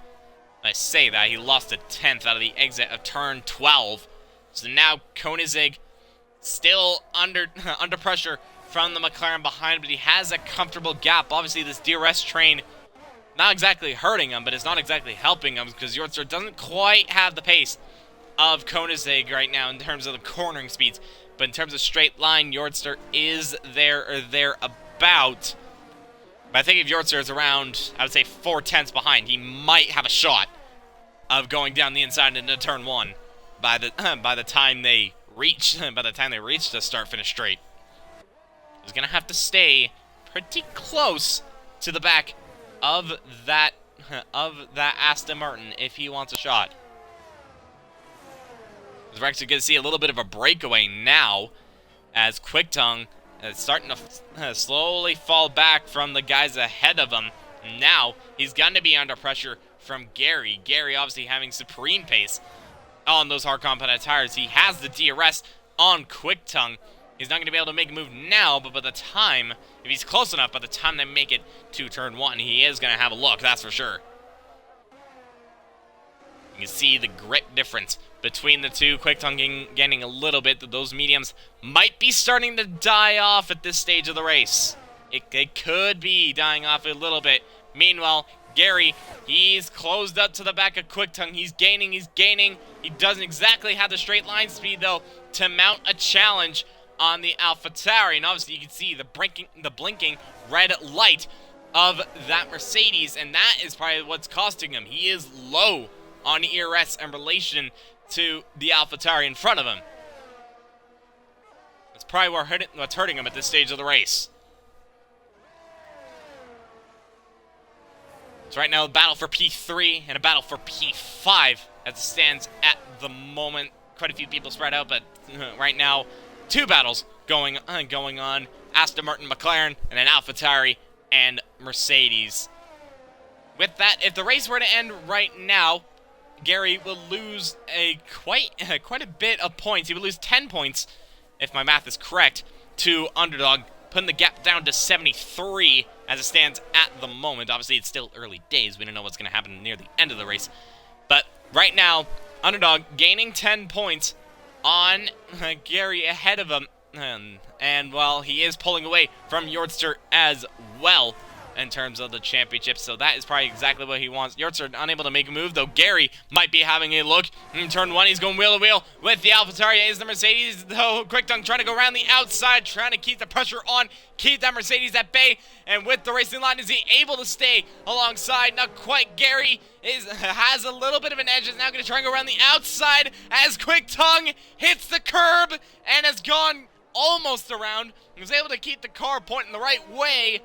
I say that, he lost a 10th out of the exit of turn 12. So now Koenigsegg still under pressure from the McLaren behind, but he has a comfortable gap. Obviously, this DRS train not exactly hurting him, but it's not exactly helping him because Yortzer doesn't quite have the pace of Koenigsegg right now in terms of the cornering speeds. But in terms of straight line, Yortzer is there or thereabout. But I think if Yortzer is around, I would say 4/10 behind, he might have a shot of going down the inside into turn 1 by the time they reach the start-finish straight. He's gonna have to stay pretty close to the back of that Aston Martin if he wants a shot. We're actually going to see a little bit of a breakaway now as Quick-Tongue is starting to slowly fall back from the guys ahead of him. Now he's going to be under pressure from Gary. Gary obviously having supreme pace on those hard compounded tires. He has the DRS on Quick-Tongue. He's not going to be able to make a move now, but by the time, if he's close enough, by the time they make it to turn 1, he is going to have a look, that's for sure. You can see the grip difference between the two. Quick-Tongue gaining a little bit. Those mediums might be starting to die off at this stage of the race. It could be dying off a little bit. Meanwhile, Gary, he's closed up to the back of Quick-Tongue. He's gaining. He doesn't exactly have the straight line speed, though, to mount a challenge on the AlphaTauri. And obviously, you can see the blinking red light of that Mercedes, and that is probably what's costing him. He is low on ERS in relation to the AlphaTauri in front of him. That's probably what's hurting him at this stage of the race. So right now, a battle for P3 and a battle for P5 as it stands at the moment. Quite a few people spread out, but right now, two battles going on. Aston Martin, McLaren, and an AlphaTauri and Mercedes. With that, if the race were to end right now, Gary will lose quite a bit of points. He would lose 10 points, if my math is correct, to Underdog, putting the gap down to 73 as it stands at the moment. Obviously, it's still early days. We don't know what's going to happen near the end of the race. But right now, Underdog gaining 10 points on Gary ahead of him. And while he is pulling away from Yortzer as well in terms of the championship, so that is probably exactly what he wants. Yortzer unable to make a move, though Gary might be having a look. In turn 1, he's going wheel to wheel with the AlphaTauri. Is the Mercedes, though. Quick-Tongue trying to go around the outside, trying to keep the pressure on, keep that Mercedes at bay. And with the racing line, is he able to stay alongside? Not quite. Gary has a little bit of an edge. Is now going to try and go around the outside as Quick-Tongue hits the curb and has gone almost around. He was able to keep the car pointing the right way.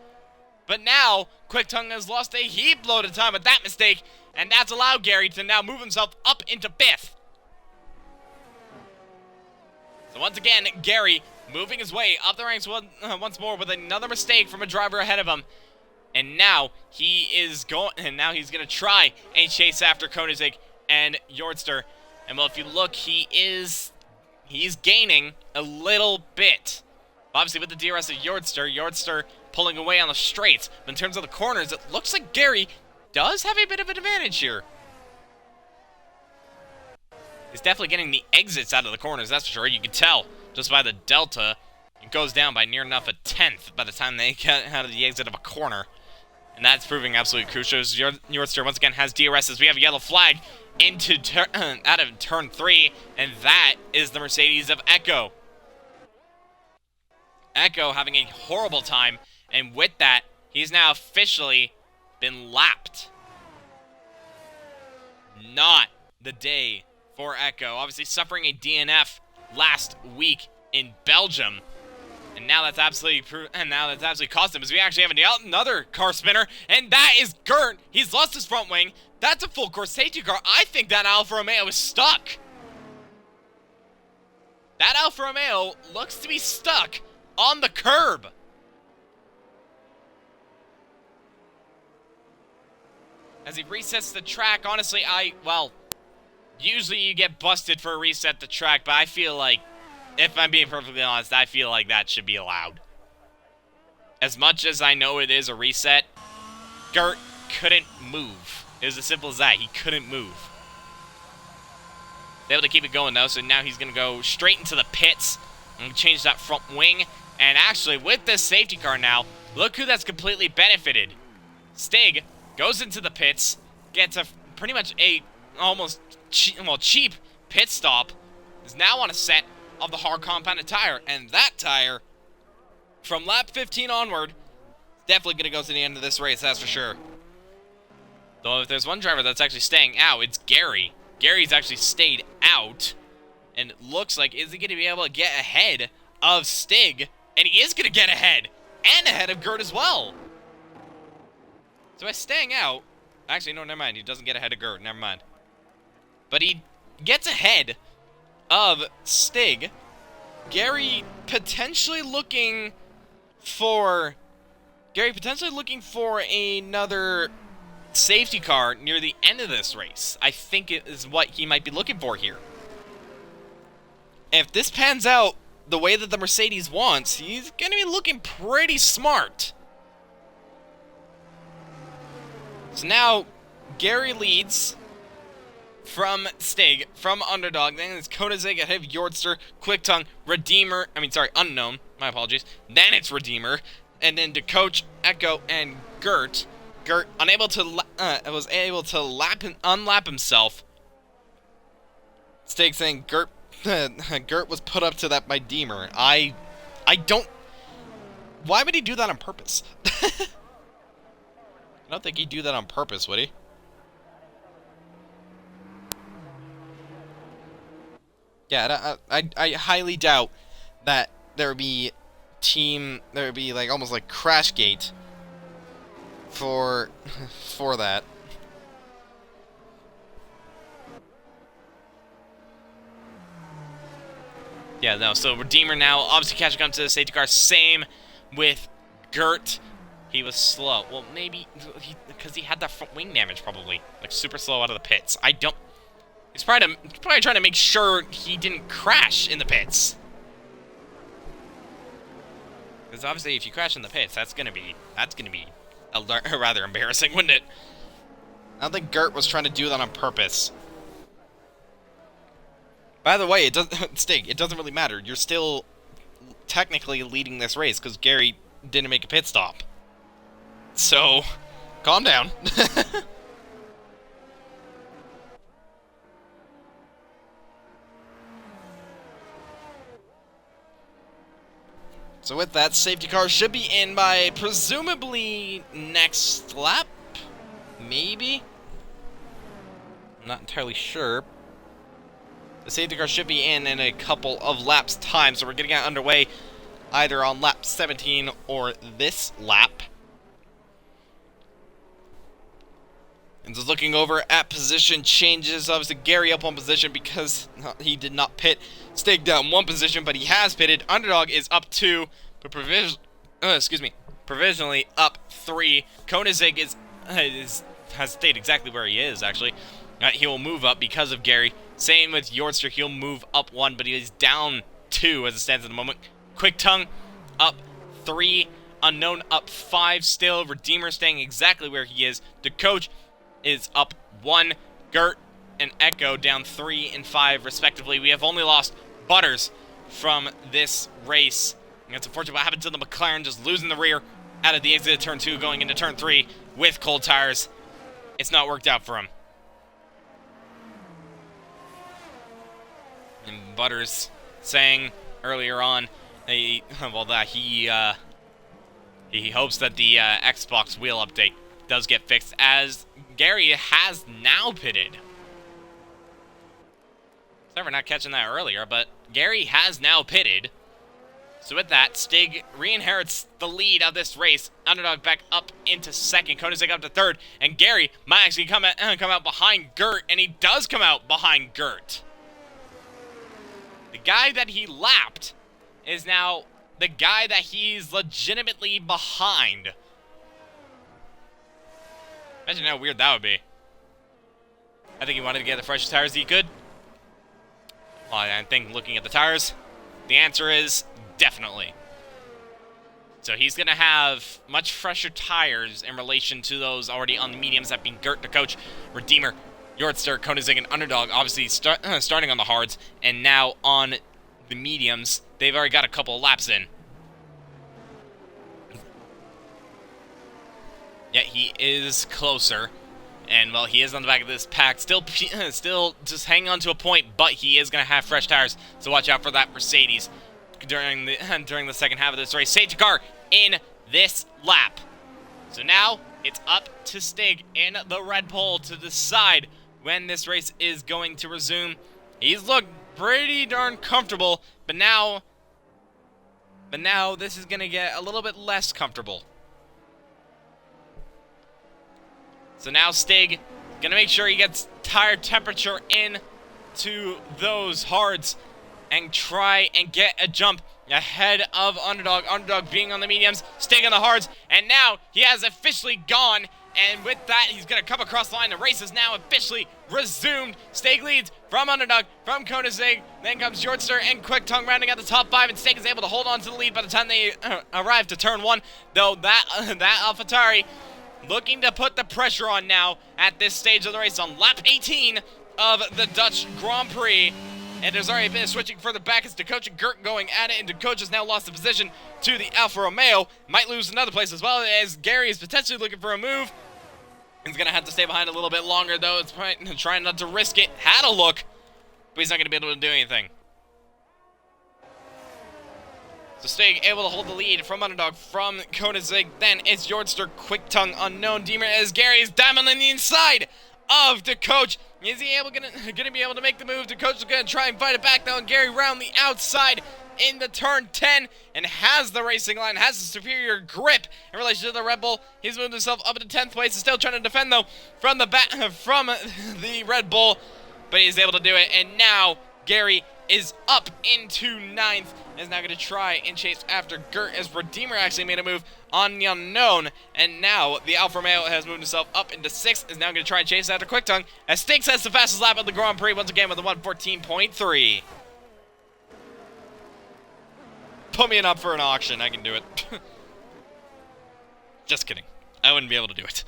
But now, Quick-Tongue has lost a heap load of time with that mistake, and that's allowed Gary to now move himself up into 5th. So once again, Gary moving his way up the ranks once more with another mistake from a driver ahead of him. And now he's going to try and chase after Koenigsegg and Yortzer. And well, if you look, he's gaining a little bit. Obviously, with the DRS of Yortzer pulling away on the straights. But in terms of the corners, it looks like Gary does have a bit of an advantage here. He's definitely getting the exits out of the corners, that's for sure. You can tell just by the delta. It goes down by near enough a 10th by the time they get out of the exit of a corner. And that's proving absolutely crucial. Yortzer once again has DRS as we have a yellow flag out of turn 3. And that is the Mercedes of Echo. Echo having a horrible time, and with that, he's now officially been lapped. Not the day for Echo. Obviously suffering a DNF last week in Belgium, and now that's absolutely cost him, as we actually have another car spinner, and that is Gert. He's lost his front wing. That's a full course safety car. I think that Alfa Romeo is stuck. That Alfa Romeo looks to be stuck on the curb. As he resets the track, honestly, usually you get busted for a reset the track, but I feel like, if I'm being perfectly honest, I feel like that should be allowed. As much as I know it is a reset, Gert couldn't move. It was as simple as that. He couldn't move. They able to keep it going, though, so now he's going to go straight into the pits and change that front wing. And actually, with this safety car now, look who that's completely benefited. Stig goes into the pits, gets a pretty much a almost cheap pit stop, is now on a set of the hard compounded tire. And that tire, from lap 15 onward, definitely going to go to the end of this race, that's for sure. Though if there's one driver that's actually staying out, it's Gary. Gary's actually stayed out, and it looks like, is he going to be able to get ahead of Stig? And he is going to get ahead, and ahead of Gert as well. So by staying out, actually, no, never mind, he doesn't get ahead of Gert, never mind. But he gets ahead of Stig. Gary potentially looking for another safety car near the end of this race. I think it is what he might be looking for here. If this pans out the way that the Mercedes wants, he's going to be looking pretty smart. So now, Gary leads from Stig, from Underdog, then it's Koenigsegg ahead of Yortster, Quick-Tongue, Unknown, my apologies, then it's Redeemer, and then DeCoach, Echo, and Gert. Gert was able to unlap himself. Stig saying Gert was put up to that by Deemer. I don't... Why would he do that on purpose? I don't think he'd do that on purpose, would he? Yeah, I highly doubt that there would be like almost like Crashgate for that. Yeah, no, so Redeemer now obviously catching up to the safety car. Same with Gert. He was slow. Well, maybe because he had that front wing damage, probably. Like, super slow out of the pits. He's probably trying to make sure he didn't crash in the pits. Because obviously, if you crash in the pits, that's gonna be rather embarrassing, wouldn't it? I don't think Gert was trying to do that on purpose. By the way, it doesn't really matter. You're still technically leading this race because Gary didn't make a pit stop. So, calm down. So with that, safety car should be in by presumably next lap? Maybe? I'm not entirely sure. The safety car should be in a couple of laps time, so we're getting it underway either on lap 17 or this lap. And just looking over at position changes, obviously Gary up one position because he did not pit. Stig down one position, but he has pitted. Underdog is up 2, but provisionally up 3. Koenigsegg has stayed exactly where he is, actually. He will move up because of Gary. Same with Yortster, he'll move up 1, but he is down 2 as it stands at the moment. Quick-Tongue up 3. Unknown up 5 still. Redeemer staying exactly where he is. DeCoach is up 1. Gert and Echo down 3 and 5 respectively. We have only lost Butters from this race. And it's unfortunate what happened to the McLaren, just losing the rear out of the exit of turn 2 going into turn 3 with cold tires. It's not worked out for him. And Butters saying earlier on that he hopes that the Xbox wheel update does get fixed, as Gary has now pitted. Sorry for not catching that earlier, but Gary has now pitted. So with that, Stig re-inherits the lead of this race. Underdog back up into second. Koenigsegg up to third. And Gary might actually come out behind Gert, and he does come out behind Gert. The guy that he lapped is now the guy that he's legitimately behind. Imagine how weird that would be. I think he wanted to get the freshest tires he could. Well, I think looking at the tires, the answer is definitely. So he's going to have much fresher tires in relation to those already on the mediums, that being Gert, the coach, Redeemer, Yortster, Koenigsegg, and Underdog, obviously starting on the hards, and now on the mediums. They've already got a couple of laps in. Yet he is closer. And, well, he is on the back of this pack. Still just hanging on to a point, but he is going to have fresh tires. So watch out for that Mercedes during the second half of this race. Safety car in this lap. So now it's up to Stig in the Red Bull to decide when this race is going to resume. He's looked pretty darn comfortable, but now this is going to get a little bit less comfortable. So now Stig gonna make sure he gets tire temperature in to those hards and try and get a jump ahead of Underdog. Underdog being on the mediums, Stig on the hards, and now he has officially gone. And with that, he's gonna come across the line. The race is now officially resumed. Stig leads from Underdog, from Koenigsegg. Then comes Yortster and Quick Tongue rounding out the top 5, and Stig is able to hold on to the lead by the time they arrive to turn 1. Though that AlphaTauri looking to put the pressure on now at this stage of the race on lap 18 of the Dutch Grand Prix. And there's already been a switching further back as DeCoach and Gert going at it, and DeCoach has now lost the position to the Alfa Romeo. Might lose another place as well, as Gary is potentially looking for a move. He's going to have to stay behind a little bit longer, though. It's trying not to risk it. Had a look, but he's not going to be able to do anything. So Stig able to hold the lead from Underdog, from Koenigsegg. Then it's Yortster, Quick Tongue, Unknown, Deemer, as Gary is diamond on the inside of DeCoach. Is he gonna be able to make the move? DeCoach is gonna try and fight it back though, and Gary round the outside into turn 10 and has the racing line, has the superior grip in relation to the Red Bull. He's moved himself up into 10th place. He's still trying to defend though from the Red Bull, but he's able to do it. And now Gary is up into 9th. Is now going to try and chase after Gert, as Redeemer actually made a move on the Unknown. And now the Alfa Romeo has moved himself up into 6th. Is now going to try and chase after Quick Tongue, as Stig sets the fastest lap of the Grand Prix once again with a 1:14.3. Put me up for an auction. I can do it. Just kidding. I wouldn't be able to do it.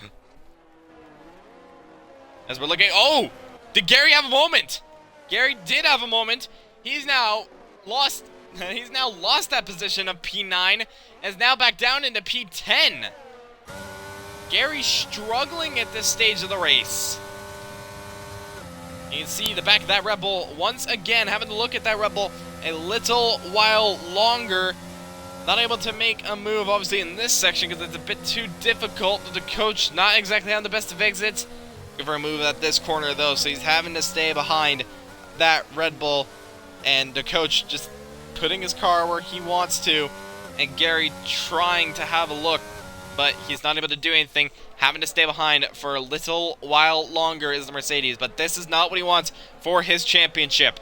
As we're looking... Oh! Did Gary have a moment? Gary did have a moment. He's now lost that position of P9, and is now back down into P10. Gary struggling at this stage of the race. You can see the back of that Red Bull once again, having to look at that Red Bull a little while longer. Not able to make a move, obviously, in this section because it's a bit too difficult. The coach not exactly on the best of exits. Give her a move at this corner, though, so he's having to stay behind that Red Bull. And the coach just putting his car where he wants to, and Gary trying to have a look, but he's not able to do anything, having to stay behind for a little while longer is the Mercedes, but this is not what he wants for his championship.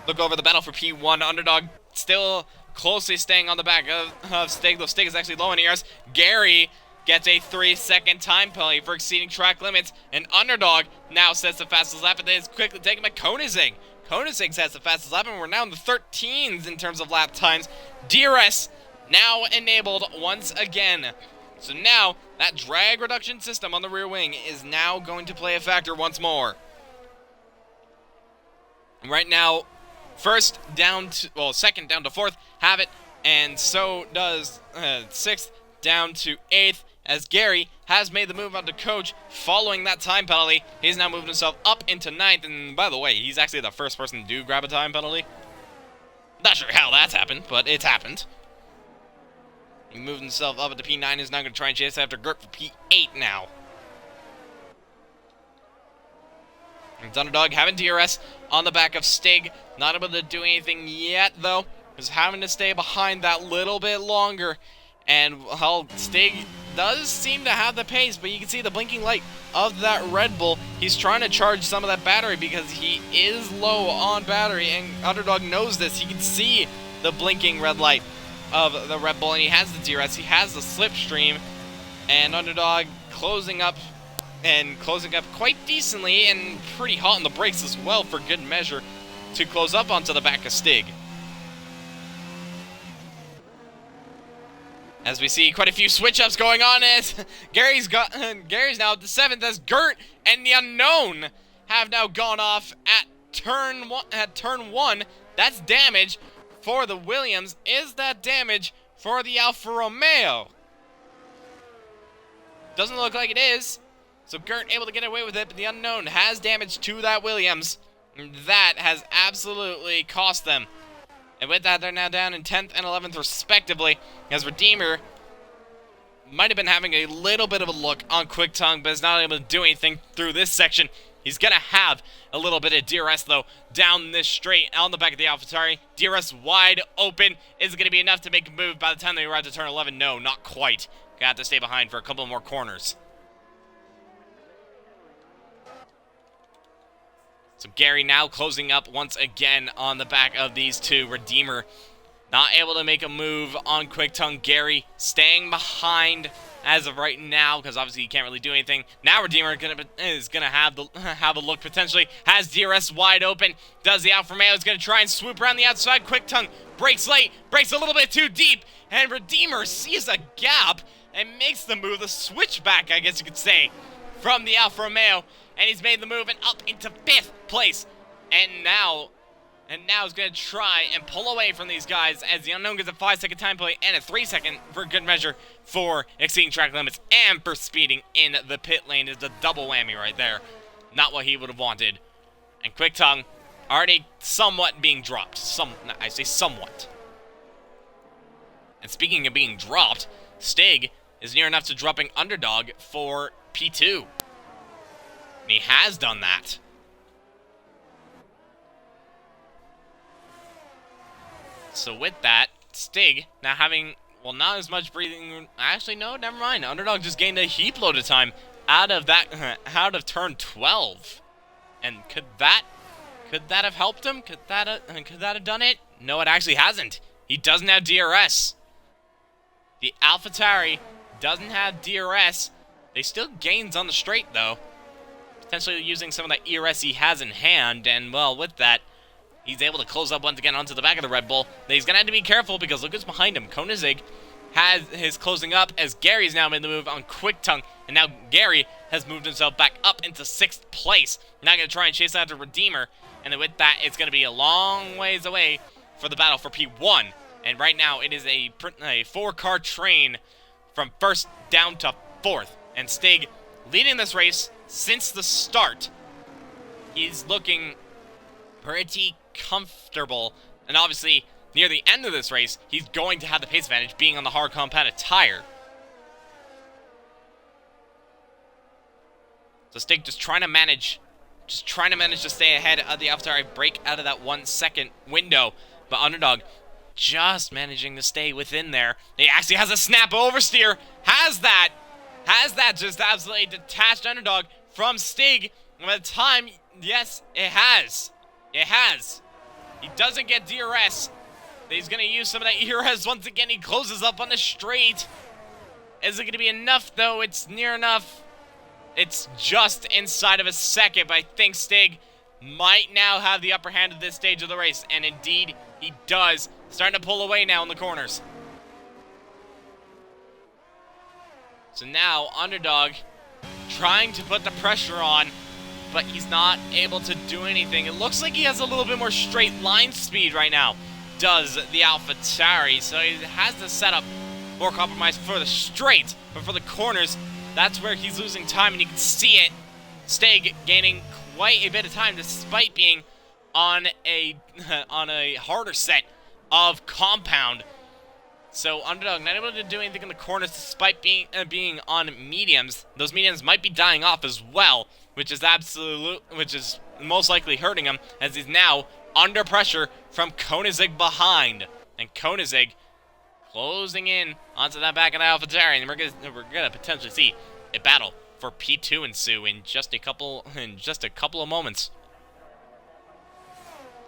Look over the battle for P1. Underdog still closely staying on the back of Stig, though Stig is actually low in ERS. Gary gets a 3-second time penalty for exceeding track limits, and Underdog now sets the fastest lap, and then is quickly taken by Koenigsegg. Koenigsegg sets the fastest lap, and we're now in the 13s in terms of lap times. DRS now enabled once again. So now, that drag reduction system on the rear wing is now going to play a factor once more. Right now, second down to 4th, have it, and so does 6th down to 8th. As Gary has made the move on to Coach following that time penalty. He's now moved himself up into 9th, and by the way, he's actually the first person to do grab a time penalty. Not sure how that's happened, but it's happened. He moved himself up into P9, is now going to try and chase after Gert for P8 now. It's Underdog having DRS on the back of Stig. Not able to do anything yet, though. Is having to stay behind that little bit longer. And, well, Stig does seem to have the pace, but you can see the blinking light of that Red Bull. He's trying to charge some of that battery because he is low on battery, and Underdog knows this. He can see the blinking red light of the Red Bull, and he has the DRS, he has the slipstream, and Underdog closing up quite decently, and pretty hot on the brakes as well for good measure to close up onto the back of Stig. As we see quite a few switch-ups going on as Gary's now at the 7th as Gert and the Unknown have now gone off at turn one. That's damage for the Williams. Is that damage for the Alfa Romeo? Doesn't look like it is. So Gert able to get away with it, but the Unknown has damage to that Williams. That has absolutely cost them. And with that, they're now down in 10th and 11th respectively, as Redeemer might have been having a little bit of a look on Quick Tongue, but is not able to do anything through this section. He's going to have a little bit of DRS, though, down this straight on the back of the AlphaTauri. DRS wide open. Is it going to be enough to make a move by the time they arrive to turn 11? No, not quite. Gonna have to stay behind for a couple more corners. So Gary now closing up once again on the back of these two. Redeemer not able to make a move on Quick Tongue. Gary staying behind as of right now, because obviously he can't really do anything. Now Redeemer is gonna have a look potentially. Has DRS wide open. Does the Alfa Romeo is gonna try and swoop around the outside. Quick Tongue breaks late, breaks a little bit too deep, and Redeemer sees a gap and makes the move, the switchback, I guess you could say, from the Alfa Romeo. And he's made the move and up into 5th place. And now he's going to try and pull away from these guys as the Unknown gets a 5-second time play and a 3-second for good measure for exceeding track limits and for speeding in the pit lane. Is the double whammy right there. Not what he would have wanted. And Quick Tongue already somewhat being dropped. I say somewhat. And speaking of being dropped, Stig is near enough to dropping Underdog for P2. And he has done that. So with that, Stig now having, well, not as much breathing. Actually, no, never mind. Underdog just gained a heap load of time out of turn 12. And could that have helped him? Could that have done it? No, it actually hasn't. He doesn't have DRS. The AlphaTauri doesn't have DRS. They still gains on the straight though. Potentially using some of that ERS he has in hand, and well, with that, he's able to close up once again onto the back of the Red Bull. He's going to have to be careful because look who's behind him. Koenigsegg has his closing up as Gary's now made the move on Quick Tongue, and now Gary has moved himself back up into 6th place. Now going to try and chase after Redeemer, and then with that, it's going to be a long ways away for the battle for P1. And right now, it is a 4-car train from 1st down to 4th, and Stig leading this race since the start. He's looking pretty comfortable, and obviously near the end of this race he's going to have the pace advantage being on the hard compounded tire. So Stig just trying to manage to stay ahead of the AlphaTauri, break out of that 1 second window, but Underdog just managing to stay within there. He actually has a snap oversteer, has that just absolutely detached Underdog from Stig. And by the time, yes, it has. He doesn't get DRS. He's going to use some of that DRS once again. He closes up on the straight. Is it going to be enough, though? It's near enough. It's just inside of a second, but I think Stig might now have the upper hand at this stage of the race. And indeed, he does. Starting to pull away now in the corners. So now, Underdog trying to put the pressure on, but he's not able to do anything. It looks like he has a little bit more straight line speed right now, does the AlphaTauri. So he has the setup more compromised for the straight, but for the corners, that's where he's losing time, and you can see it. Stig gaining quite a bit of time despite being on a harder set of compound. So Underdog not able to do anything in the corners despite being on mediums. Those mediums might be dying off as well, which is most likely hurting him as he's now under pressure from Koenigsegg behind. And Koenigsegg closing in onto that back of the AlphaTauri, and we're gonna potentially see a battle for P2 ensue in just a couple of moments.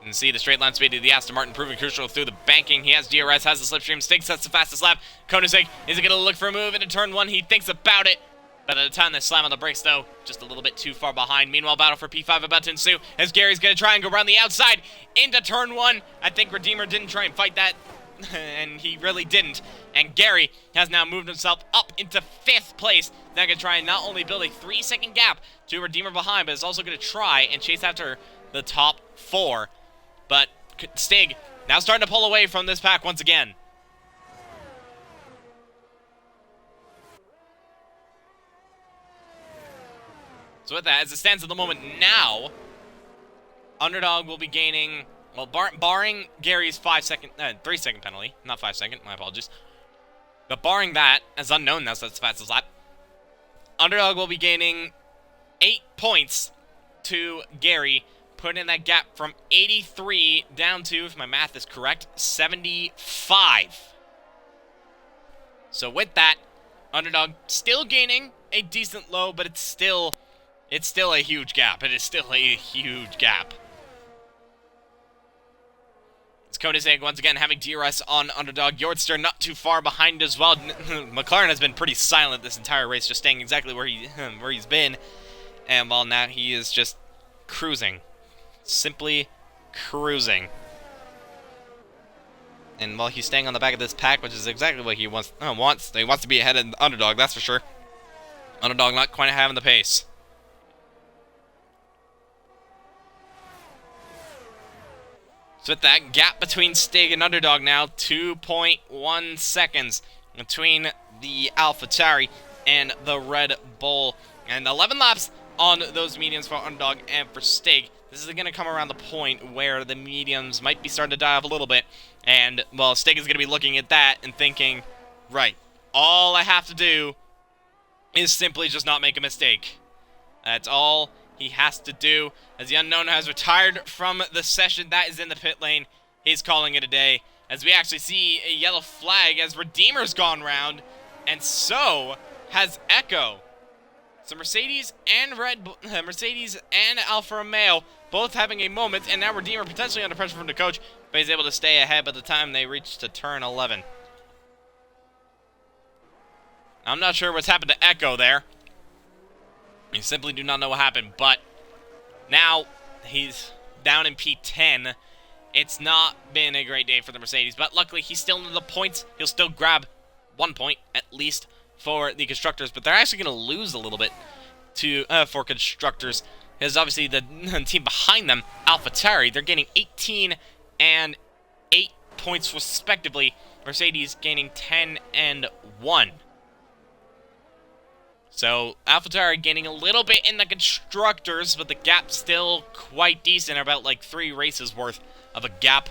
You can see the straight line speed of the Aston Martin proving crucial through the banking. He has DRS, has the slipstream. Stig sets the fastest lap. Koenigsegg is going to look for a move into turn 1. He thinks about it. But at the time they slam on the brakes, though, just a little bit too far behind. Meanwhile, battle for P5 about to ensue as Gary's going to try and go around the outside into turn 1. I think Redeemer didn't try and fight that and he really didn't. And Gary has now moved himself up into 5th place. Now going to try and not only build a 3-second gap to Redeemer behind, but is also going to try and chase after the top 4. But Stig now starting to pull away from this pack once again. So with that, as it stands at the moment now, Underdog will be gaining, well, barring Gary's 3-second penalty, not 5-second, my apologies. But barring that, as unknown, that's the fastest lap, Underdog will be gaining 8 points to Gary, putting that gap from 83 down to, if my math is correct, 75. So with that, Underdog still gaining a decent low, but it's still a huge gap. It is still a huge gap. It's Koenigsegg once again having DRS on Underdog. Yortster not too far behind as well. McLaren has been pretty silent this entire race, just staying exactly where he's been. And well, now he is just cruising. Simply cruising. And while he's staying on the back of this pack, which is exactly what he wants. He wants to be ahead of Underdog, that's for sure. Underdog not quite having the pace. So with that gap between Stig and Underdog now, 2.1 seconds between the AlphaTauri and the Red Bull. And 11 laps on those mediums for Underdog and for Stig. This is going to come around the point where the mediums might be starting to die off a little bit. And, well, Stig is going to be looking at that and thinking, right, all I have to do is simply just not make a mistake. That's all he has to do. As the unknown has retired from the session that is in the pit lane, he's calling it a day. As we actually see a yellow flag as Redeemer's gone round, and so has Echo. So Mercedes and Alfa Romeo both having a moment, and now Redeemer potentially under pressure from the coach, but he's able to stay ahead by the time they reach to turn 11. I'm not sure what's happened to Echo there. You simply do not know what happened, but now he's down in P10. It's not been a great day for the Mercedes, but luckily he's still in the points. He'll still grab 1 point, at least, for the Constructors, but they're actually going to lose a little bit for Constructors, because obviously the team behind them, AlphaTauri, they're getting 18 and 8 points respectively. Mercedes gaining 10 and 1. So, AlphaTauri gaining a little bit in the Constructors, but the gap's still quite decent, about like 3 races worth of a gap.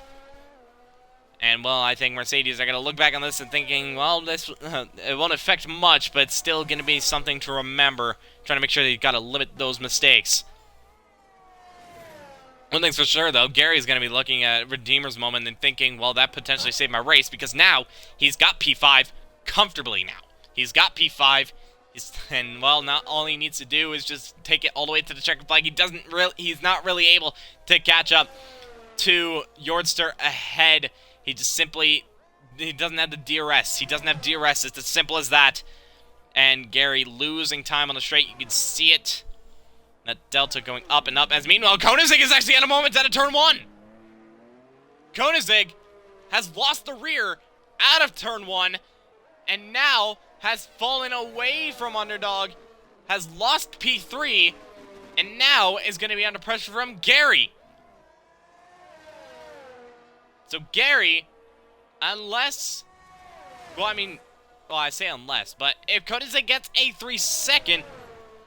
And, well, I think Mercedes are going to look back on this and thinking, well, this it won't affect much, but it's still going to be something to remember, trying to make sure that you've got to limit those mistakes. One thing's for sure, though, Gary's going to be looking at Redeemer's moment and thinking, well, that potentially saved my race, because now he's got P5 comfortably now. He's got P5. And, well, not all he needs to do is just take it all the way to the checkered flag. He's not really able to catch up to Yortster ahead. He doesn't have the DRS. He doesn't have DRS. It's as simple as that. And Gary losing time on the straight. You can see it. That delta going up and up. As meanwhile, Koenigsegg is actually at a moment out of turn 1. Koenigsegg has lost the rear out of turn 1. And now has fallen away from Underdog, has lost P3, and now is going to be under pressure from Gary. So Gary, unless, I say unless, but if Koenigsegg gets a 3-second,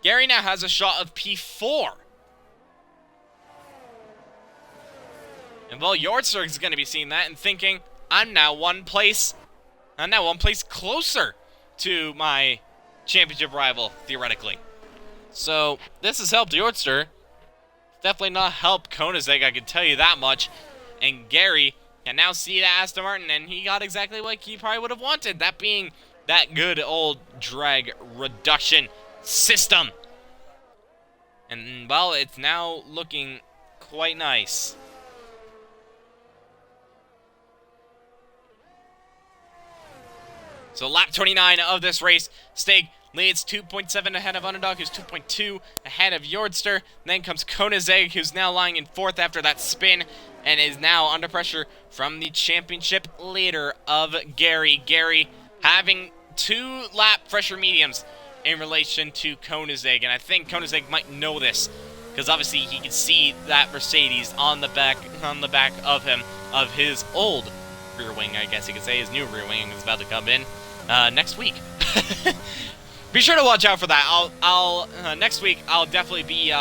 Gary now has a shot of P4. And well, Yortster is going to be seeing that and thinking, I'm now one place closer to my championship rival, theoretically. So, this has helped Yortster. Definitely not helped Koenigsegg, I can tell you that much. And Gary can now see that Aston Martin, and he got exactly what he probably would have wanted. That being that good old drag reduction system. And, well, it's now looking quite nice. So lap 29 of this race, Stig leads 2.7 ahead of Underdog, who's 2.2 ahead of Yortster. Then comes Koenigsegg, who's now lying in 4th after that spin. and is now under pressure from the championship leader of Gary. Gary having 2 lap pressure mediums in relation to Koenigsegg, and I think Koenigsegg might know this, because obviously he can see that Mercedes on the back of him, of his old rear wing, I guess you could say. His new rear wing is about to come in next week. Be sure to watch out for that. I'll next week I'll definitely be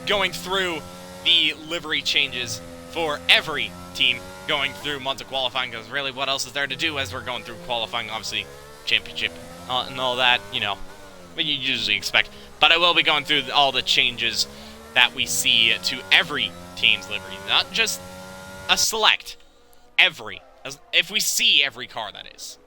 going through the livery changes for every team going through months of qualifying, because really what else is there to do as we're going through qualifying? Obviously championship and all that, you know, what you usually expect. But I will be going through all the changes that we see to every team's livery, not just a select, every. If we see every car, that is.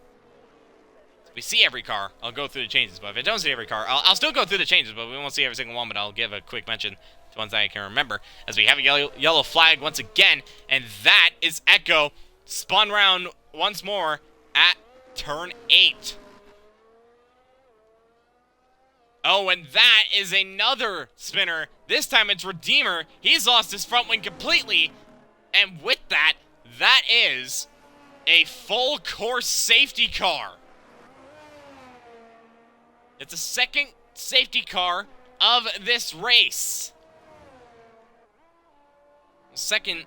If we see every car, I'll go through the changes. But if I don't see every car, I'll still go through the changes, but we won't see every single one. But I'll give a quick mention to ones that I can remember, as we have a yellow flag once again, and that is Echo spun round once more at turn 8. Oh, and that is another spinner. This time it's Redeemer. He's lost his front wing completely. And with that, that is a full course safety car. It's the second safety car of this race. Second,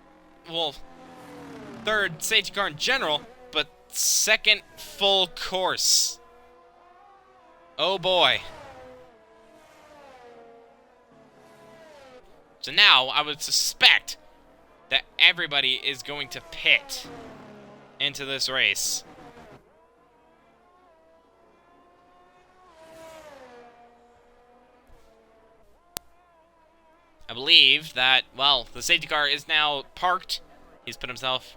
well, third safety car in general, but second full course. Oh boy. So now, I would suspect that everybody is going to pit into this race. I believe that, well, the safety car is now parked. He's put himself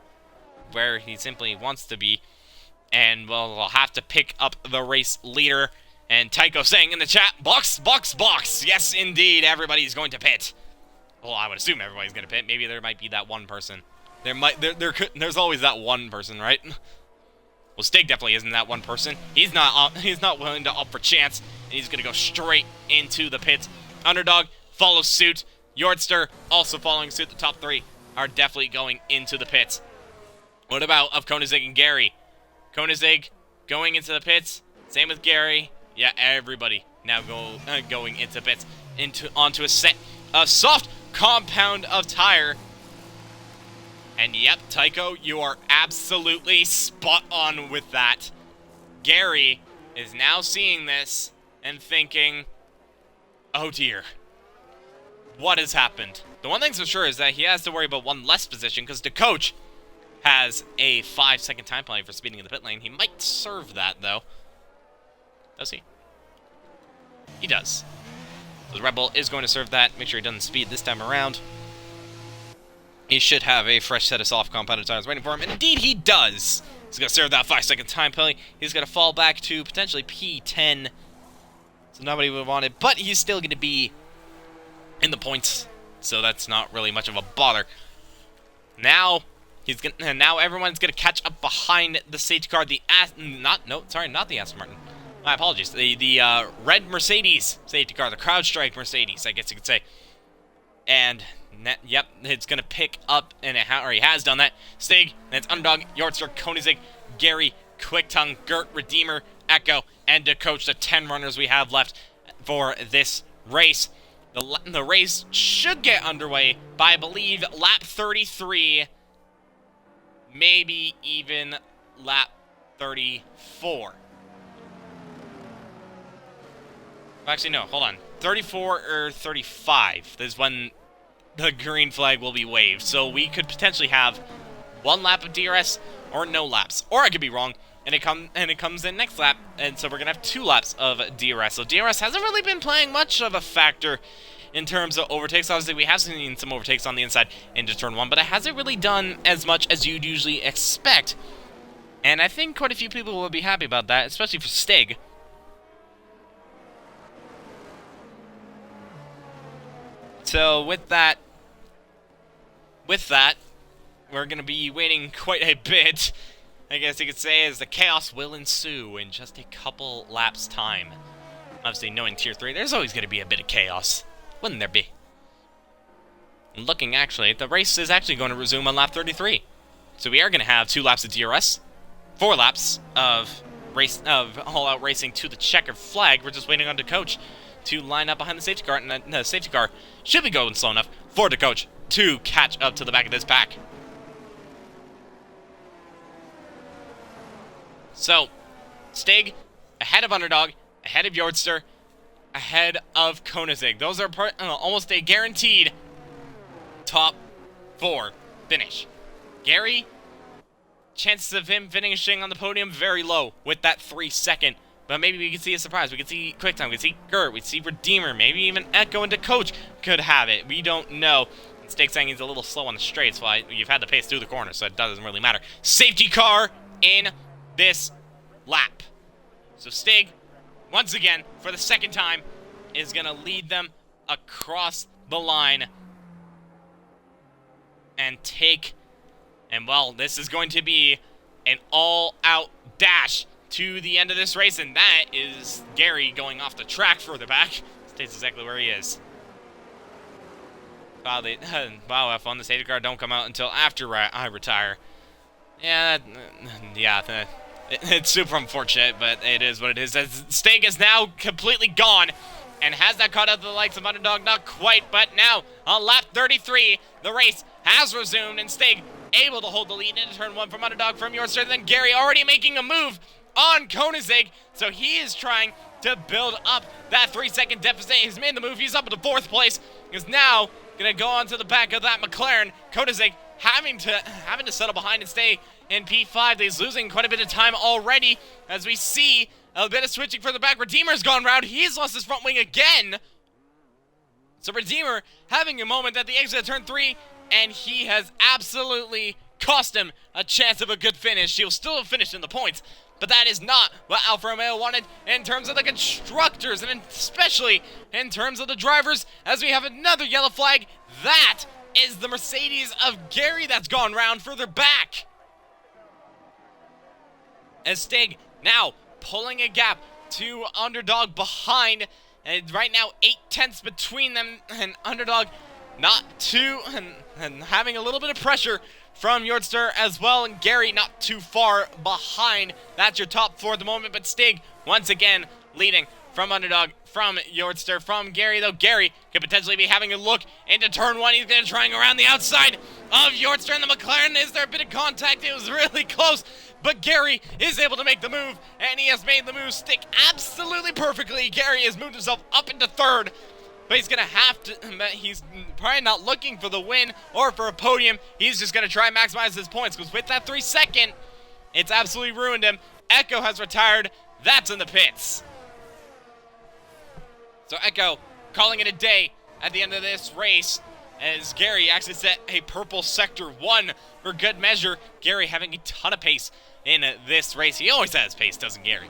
where he simply wants to be. And, well, we'll have to pick up the race leader. And Tycho saying in the chat, box, box, box. Yes, indeed, everybody's going to pit. Well, I would assume everybody's gonna pit. Maybe there might be that one person. There's always that one person, right? Well, Stig definitely isn't that one person. He's not willing to up for chance, and he's gonna go straight into the pits. Underdog follows suit. Yordster also following suit. The top 3 are definitely going into the pits. What about of Koenigsegg and Gary? Koenigsegg going into the pits. Same with Gary. Yeah, everybody now going into pits. Onto a set of soft compound of tire. And yep, Tycho, you are absolutely spot on with that. Gary is now seeing this and thinking, oh dear, what has happened? The one thing's for sure is that he has to worry about one less position, because the coach has a 5-second time penalty for speeding in the pit lane. He might serve that, though. Does he? He does. The Red Bull is going to serve that. Make sure he doesn't speed this time around. He should have a fresh set of soft compounded tires waiting for him. And indeed, he does. He's going to serve that 5-second time penalty. He's going to fall back to potentially P10. So nobody would want it. But he's still going to be in the points. So that's not really much of a bother. Now, now everyone's going to catch up behind the safety car. Not the Aston Martin. My apologies. The red Mercedes safety car, the CrowdStrike Mercedes, I guess you could say. And yep, it's gonna pick up, and he has done that. Stig, and it's Underdog, Yordster, Koenigsegg, Gary, Quicktongue, Gert, Redeemer, Echo, and to coach the 10 runners we have left for this race. The race should get underway by, I believe, lap 33, maybe even lap 34. Actually, no, hold on. 34 or 35 is when the green flag will be waved. So we could potentially have 1 lap of DRS or no laps. Or I could be wrong, and it comes in next lap, and so we're going to have 2 laps of DRS. So DRS hasn't really been playing much of a factor in terms of overtakes. Obviously, we have seen some overtakes on the inside into turn 1, but it hasn't really done as much as you'd usually expect. And I think quite a few people will be happy about that, especially for Stig. So with that, we're going to be waiting quite a bit, I guess you could say, as the chaos will ensue in just a couple laps' time. Obviously, knowing Tier 3, there's always going to be a bit of chaos, wouldn't there be? looking actually, the race is actually going to resume on lap 33. So we are going to have 2 laps of DRS, 4 laps of all-out racing to the checkered flag. We're just waiting on the coach to line up behind the safety car, and the safety car should be going slow enough for the coach to catch up to the back of this pack. So, Stig ahead of Underdog, ahead of Yordster, ahead of Koenigsegg. Those are almost a guaranteed top 4 finish. Gary, chances of him finishing on the podium very low with that 3-second. But maybe we could see a surprise. We could see QuickTime. We could see Gert. We could see Redeemer. Maybe even Echo into Coach could have it. We don't know. Stig saying he's a little slow on the straights. Well, you've had to pace through the corner, so it doesn't really matter. Safety car in this lap. So Stig, once again, for the second time, is going to lead them across the line and well, this is going to be an all-out dash to the end of this race, and that is Gary going off the track further back. Stays exactly where he is. Wow, F1, the safety car don't come out until after I retire. Yeah, it's super unfortunate, but it is what it is. As Stig is now completely gone, and has that caught up to the likes of Underdog? Not quite, but now on lap 33, the race has resumed, and Stig able to hold the lead into turn 1 from Underdog from Yordster. Then Gary already making a move on Koenigsegg, so he is trying to build up that 3-second deficit. He's made the move. He's up into 4th place. He's now going to go onto the back of that McLaren. Koenigsegg having to settle behind and stay in P5. He's losing quite a bit of time already, as we see a bit of switching for the back. Redeemer's gone round. He's lost his front wing again. So Redeemer having a moment at the exit of turn 3, and he has absolutely cost him a chance of a good finish. He'll still have finished in the points, but that is not what Alfa Romeo wanted in terms of the constructors, and especially in terms of the drivers, as we have another yellow flag. That is the Mercedes of Gary that's gone round further back. As Stig now pulling a gap to Underdog behind, and right now 8 tenths between them, and Underdog not too, and having a little bit of pressure from Yordster as well, and Gary not too far behind. That's your top 4 at the moment, but Stig once again leading from Underdog, from Yordster, from Gary, though Gary could potentially be having a look into turn 1. He's going to try around the outside of Yordster and the McLaren. Is there a bit of contact? It was really close, but Gary is able to make the move, and he has made the move stick absolutely perfectly. Gary has moved himself up into 3rd, but he's going to have to, he's probably not looking for the win or for a podium. He's just going to try and maximize his points, because with that 3-second, it's absolutely ruined him. Echo has retired. That's in the pits. So Echo calling it a day at the end of this race, as Gary actually set a purple sector 1 for good measure. Gary having a ton of pace in this race. He always has pace, doesn't Gary?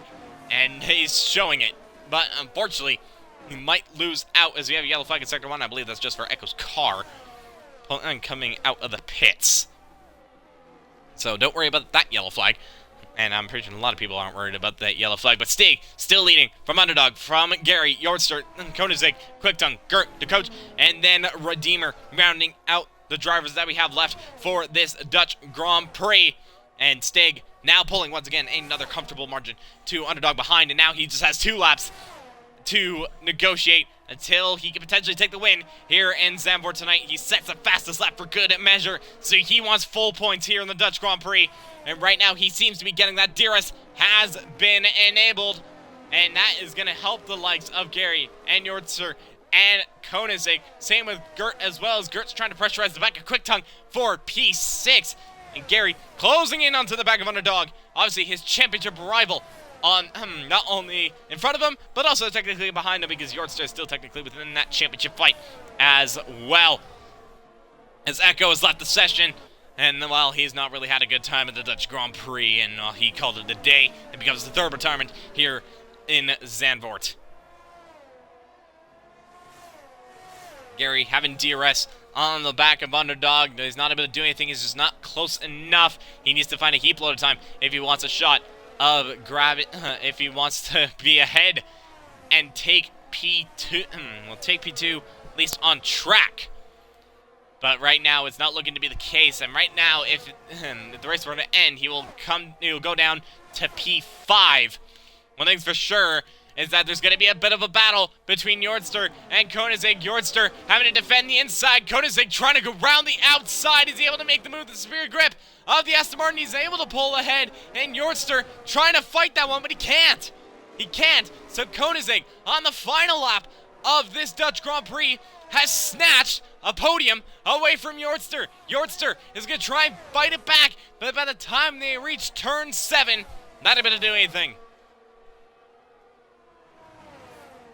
And he's showing it. But unfortunately, he might lose out, as we have a yellow flag in sector 1. I believe that's just for Echo's car coming out of the pits. So don't worry about that yellow flag. And I'm pretty sure a lot of people aren't worried about that yellow flag. But Stig still leading from Underdog, from Gary, Yordster, Koenigsegg, QuickTime, Gert, the coach, and then Redeemer rounding out the drivers that we have left for this Dutch Grand Prix. And Stig now pulling once again another comfortable margin to Underdog behind. And now he just has 2 laps to negotiate until he can potentially take the win here in Zandvoort tonight. He sets the fastest lap for good measure, so he wants full points here in the Dutch Grand Prix. And right now he seems to be getting that. DRS has been enabled, and that is going to help the likes of Gary and Yordster and Koenigsegg. Same with Gert as well, as Gert's trying to pressurize the back of QuickTime for P6. And Gary closing in onto the back of Underdog. Obviously his championship rival on not only in front of him, but also technically behind him, because Yordster is still technically within that championship fight as well. As Echo has left the session, and well, he's not really had a good time at the Dutch Grand Prix, and he called it a day. It becomes the 3rd retirement here in Zandvoort. Gary having DRS on the back of Underdog. He's not able to do anything. He's just not close enough. He needs to find a heap load of time if he wants a shot of if he wants to be ahead and take P2, take P2 at least on track. But right now, it's not looking to be the case. And right now, if the race were to end, he will go down to P5. One thing's for sure is that there's going to be a bit of a battle between Jordster and Koenigsegg. Jordster having to defend the inside. Koenigsegg trying to go round the outside. Is he able to make the move? The superior grip of the Aston Martin. He's able to pull ahead. And Jordster trying to fight that one, but he can't. He can't. So Koenigsegg on the final lap of this Dutch Grand Prix has snatched a podium away from Jordster. Jordster is going to try and fight it back, but by the time they reach turn 7, not able to do anything.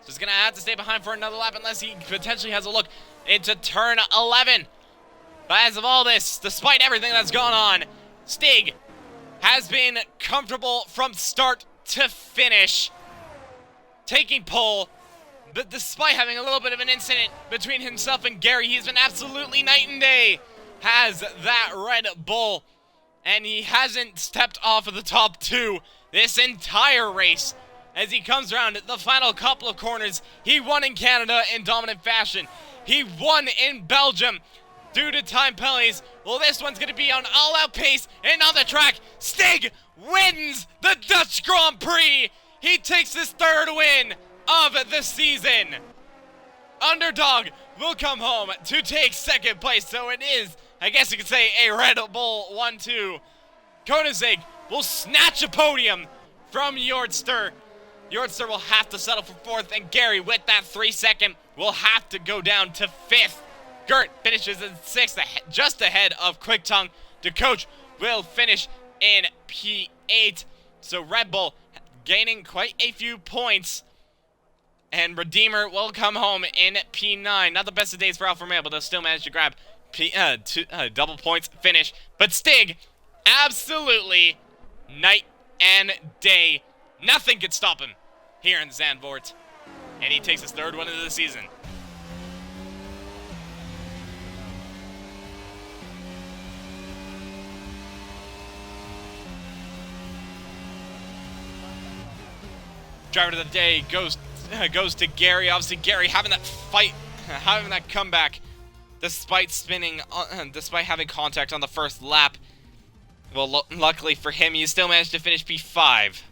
So he's going to have to stay behind for another lap unless he potentially has a look into turn 11. But as of all this, despite everything that's gone on, Stig has been comfortable from start to finish, taking pole. But despite having a little bit of an incident between himself and Gary, he's been absolutely night and day. Has that Red Bull. And he hasn't stepped off of the top 2 this entire race. As he comes around the final couple of corners, he won in Canada in dominant fashion. He won in Belgium due to time penalties. Well, this one's going to be on all-out pace and on the track. Stig wins the Dutch Grand Prix. He takes his 3rd win of the season. Underdog will come home to take 2nd place, so it is, I guess you could say, a Red Bull 1-2. Koenigsegg will snatch a podium from Jordster. Jordster will have to settle for 4th, and Gary, with that 3-second, will have to go down to 5th. Gert finishes in 6th, just ahead of Quick-Tongue. De Coach will finish in P8. So Red Bull gaining quite a few points. And Redeemer will come home in P9. Not the best of days for Alfa Romeo, but they'll still manage to grab double points finish. But Stig, absolutely night and day. Nothing could stop him here in Zandvoort. And he takes his 3rd win of the season. Driver of the day goes to Gary. Obviously, Gary having that fight, having that comeback, despite spinning, despite having contact on the 1st lap. Well, luckily for him, he still managed to finish P5.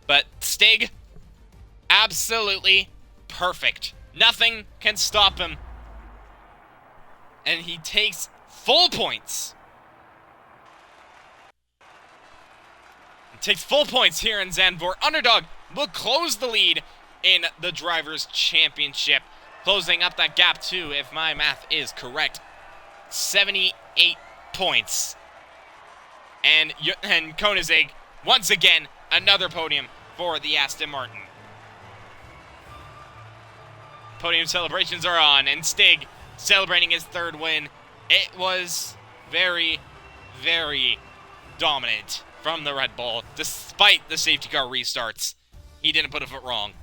But Stig, absolutely perfect. Nothing can stop him. And he takes full points. Takes full points here in Zandvoort. Underdog will close the lead in the Drivers' Championship. Closing up that gap too, if my math is correct. 78 points. And Koenigsegg, once again, another podium for the Aston Martin. Podium celebrations are on, and Stig celebrating his 3rd win. It was very, very dominant from the Red Bull, despite the safety car restarts. He didn't put a foot wrong.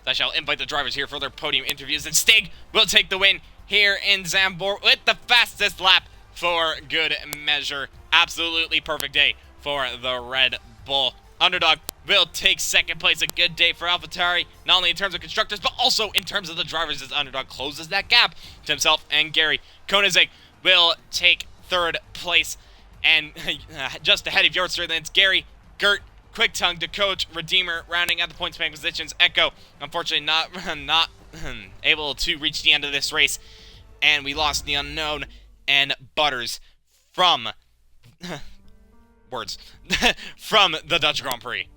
I shall invite the drivers here for their podium interviews, and Stig will take the win here in Zandvoort with the fastest lap for good measure. Absolutely perfect day for the Red Bull. Underdog will take 2nd place. A good day for AlphaTauri, not only in terms of constructors, but also in terms of the drivers, as Underdog closes that gap to himself and Gary. Koenigsegg will take 3rd place. And just ahead of Jordster, then it's Gary, Gert, Quick-Tongue, De Coach, Redeemer, rounding out the points paying positions. Echo, unfortunately, not able to reach the end of this race. And we lost the unknown and Butters from from the Dutch Grand Prix.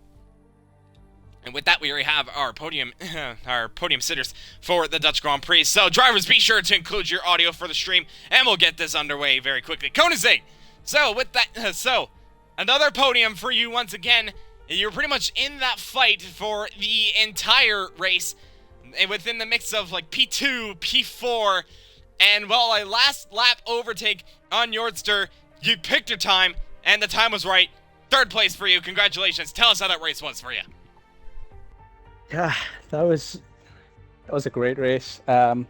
And with that, we already have our podium sitters for the Dutch Grand Prix. So, drivers, be sure to include your audio for the stream, and we'll get this underway very quickly. Koenigsegg. So, with that, another podium for you once again. You're pretty much in that fight for the entire race, and within the mix of like P2, P4, and well, a last lap overtake on Jordster. You picked your time, and the time was right. 3rd place for you. Congratulations. Tell us how that race was for you. Yeah, that was a great race. I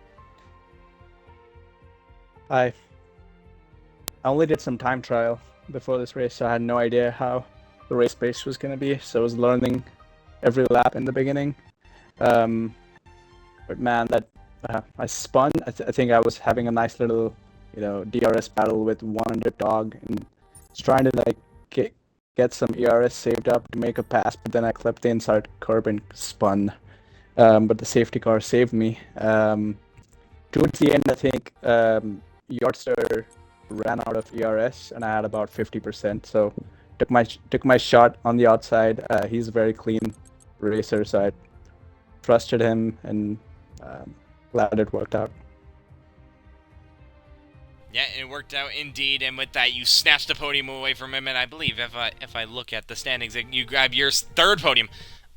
only did some time trial before this race, so I had no idea how the race pace was going to be. So I was learning every lap in the beginning. Um, but man, that I spun. I think I was having a nice little, DRS battle with one underdog and was trying to like get some ERS saved up to make a pass, but then I clipped the inside curb and spun. But the safety car saved me. Towards the end, I think Yardster ran out of ERS, and I had about 50%. So took my shot on the outside. He's a very clean racer, so I trusted him, and glad it worked out. Yeah, it worked out indeed, and with that, you snatched the podium away from him, and I believe if I look at the standings, you grab your third podium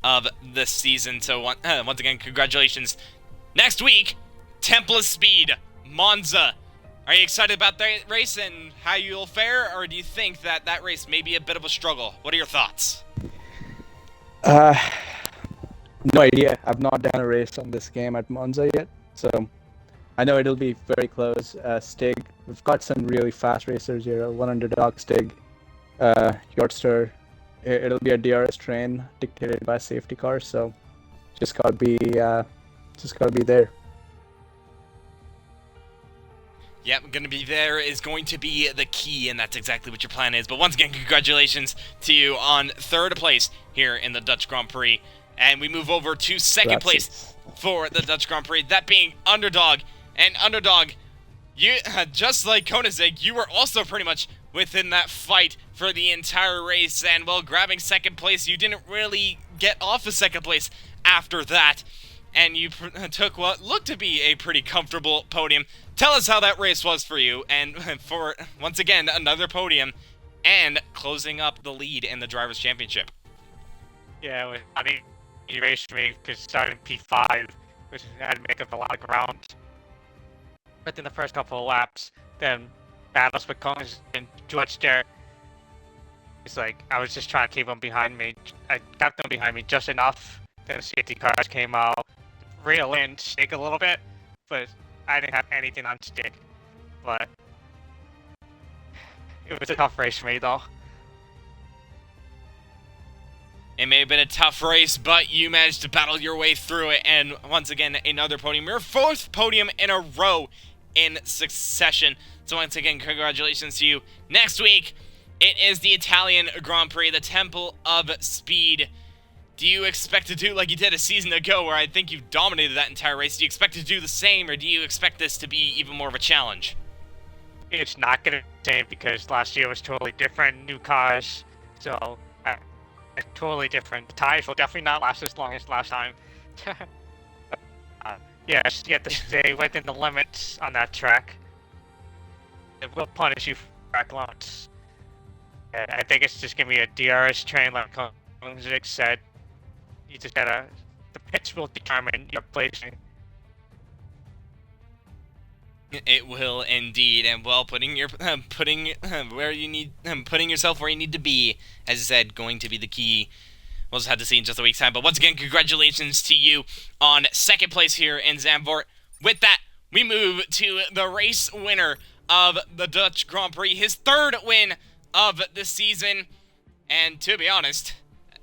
of the season. So once again, congratulations. Next week, Temple Speed, Monza. Are you excited about that race and how you'll fare, or do you think that race may be a bit of a struggle? What are your thoughts? No idea. I've not done a race on this game at Monza yet, so I know it'll be very close. Stig, we've got some really fast racers here. One underdog, Stig, Yardster. It'll be a DRS train dictated by safety cars, so just gotta be there. Yep, gonna be there is going to be the key, and that's exactly what your plan is. But once again, congratulations to you on third place here in the Dutch Grand Prix. And we move over to second place for the Dutch Grand Prix, that being Underdog. And Underdog, you just like Koenigsegg, you were also pretty much within that fight for the entire race. And while grabbing second place, you didn't really get off of second place after that. And you took what looked to be a pretty comfortable podium. Tell us how that race was for you, and for, once again, another podium, and closing up the lead in the Drivers' Championship. Yeah, I mean, he raced me because started P5, which had to make up a lot of ground. But in the first couple of laps, then battles with Collins and George there. It's like, I was just trying to keep them behind me. I got them behind me just enough. Then safety cars came out, reel in, shake a little bit, but I didn't have anything on stick. But it was a tough race for me, though. It may have been a tough race, but you managed to battle your way through it, and once again, another podium. Your fourth podium in a row in succession. So once again, congratulations to you. Next week, it is the Italian Grand Prix, the Temple of Speed. Do you expect to do like you did a season ago, where I think you dominated that entire race? Do you expect to do the same, or do you expect this to be even more of a challenge? It's not going to be the same because last year was totally different, new cars, so totally different. The tires will definitely not last as long as last time. Yes, you have to stay within the limits on that track. It will punish you for track limits. And I think it's just going to be a DRS train, like Koenigsegg said. You just gotta, the pits will determine your placing. It will indeed, and well, putting yourself where you need to be, as I said, going to be the key. We'll just have to see in just a week's time. But once again, congratulations to you on second place here in Zandvoort. With that, we move to the race winner of the Dutch Grand Prix, his third win of the season. And to be honest,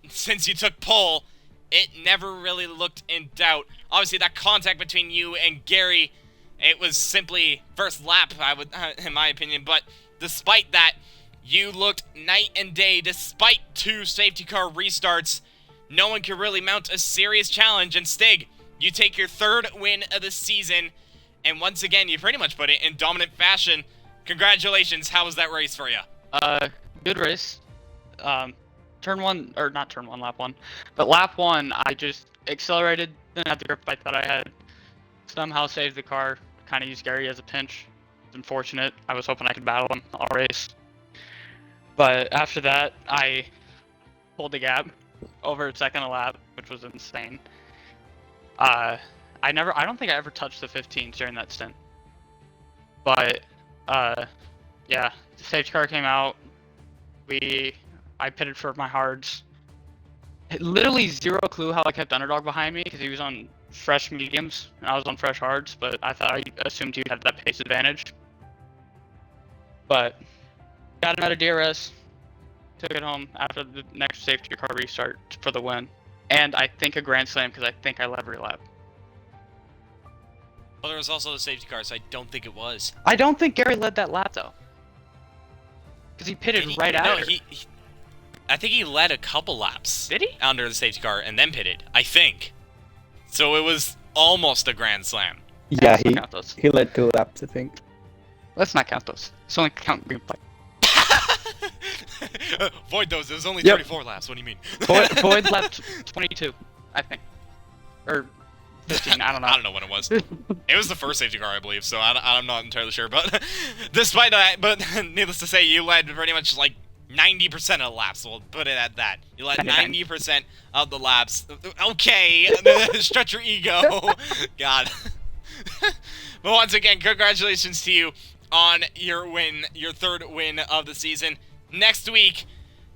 since you took pole, it never really looked in doubt. Obviously, that contact between you and Gary, it was simply first lap, in my opinion. But despite that, you looked night and day. Despite two safety car restarts, no one could really mount a serious challenge. And Stig, you take your third win of the season. And once again, you pretty much put it in dominant fashion. Congratulations. How was that race for you? Good race. Lap one. But lap one, I just accelerated, didn't have the grip I thought I had. Somehow saved the car, kind of used Gary as a pinch. It's unfortunate. I was hoping I could battle him all race. But after that, I pulled the gap over second a lap, which was insane. I don't think I ever touched the 15s during that stint. But, yeah, the safety car came out. I pitted for my hards. Literally zero clue how I kept Underdog behind me because he was on fresh mediums and I was on fresh hards, but I assumed he had that pace advantage. But got another DRS, took it home after the next safety car restart for the win. and I think a Grand Slam because I think I led every lap. Well, there was also the safety car, so I don't think it was. I don't think Gary led that lap though, because he pitted right no, after. I think he led a couple laps. Did he? Under the safety car and then pitted, I think. So it was almost a Grand Slam. Yeah, Let's not count those. he led 2 laps, I think. Let's not count those. Let's only count green flag. Void those. It was only Yep. 34 laps. What do you mean? Void left 22, I think, or 15. I don't know. I don't know what it was. It was the first safety car, I believe. So I'm not entirely sure. But despite that, needless to say, you led pretty much like 90% of the laps. We'll put it at that. You led 90% of the laps. Okay, stretch your ego. God. But once again, congratulations to you on your win, your 3rd win of the season. Next week,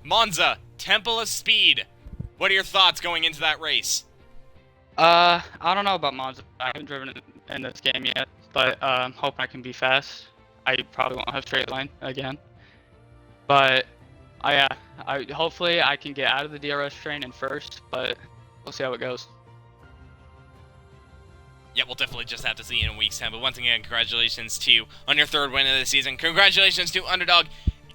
Monza, Temple of Speed. What are your thoughts going into that race? I don't know about Monza. I haven't driven in this game yet, but hope I can be fast. I probably won't have straight line again, but I hopefully I can get out of the DRS train in first, but we'll see how it goes. Yeah, we'll definitely just have to see in a week's time. But once again, congratulations to you on your 3rd win of the season. Congratulations to Underdog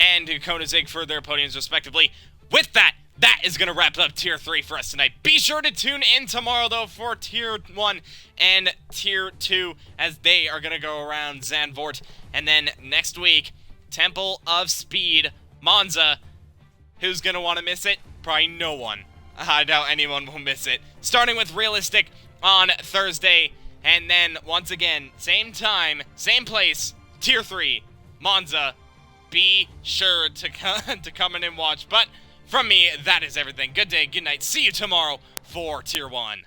and to Kona Zig for their podiums, respectively. With that, that is going to wrap up Tier 3 for us tonight. Be sure to tune in tomorrow, though, for Tier 1 and Tier 2, as they are going to go around Zandvoort. And then next week, Temple of Speed, Monza. Who's going to want to miss it? Probably no one. I doubt anyone will miss it. Starting with Realistic on Thursday. And then, once again, same time, same place, Tier 3, Monza. Be sure to come in and watch. But from me, that is everything. Good day, good night. See you tomorrow for Tier 1.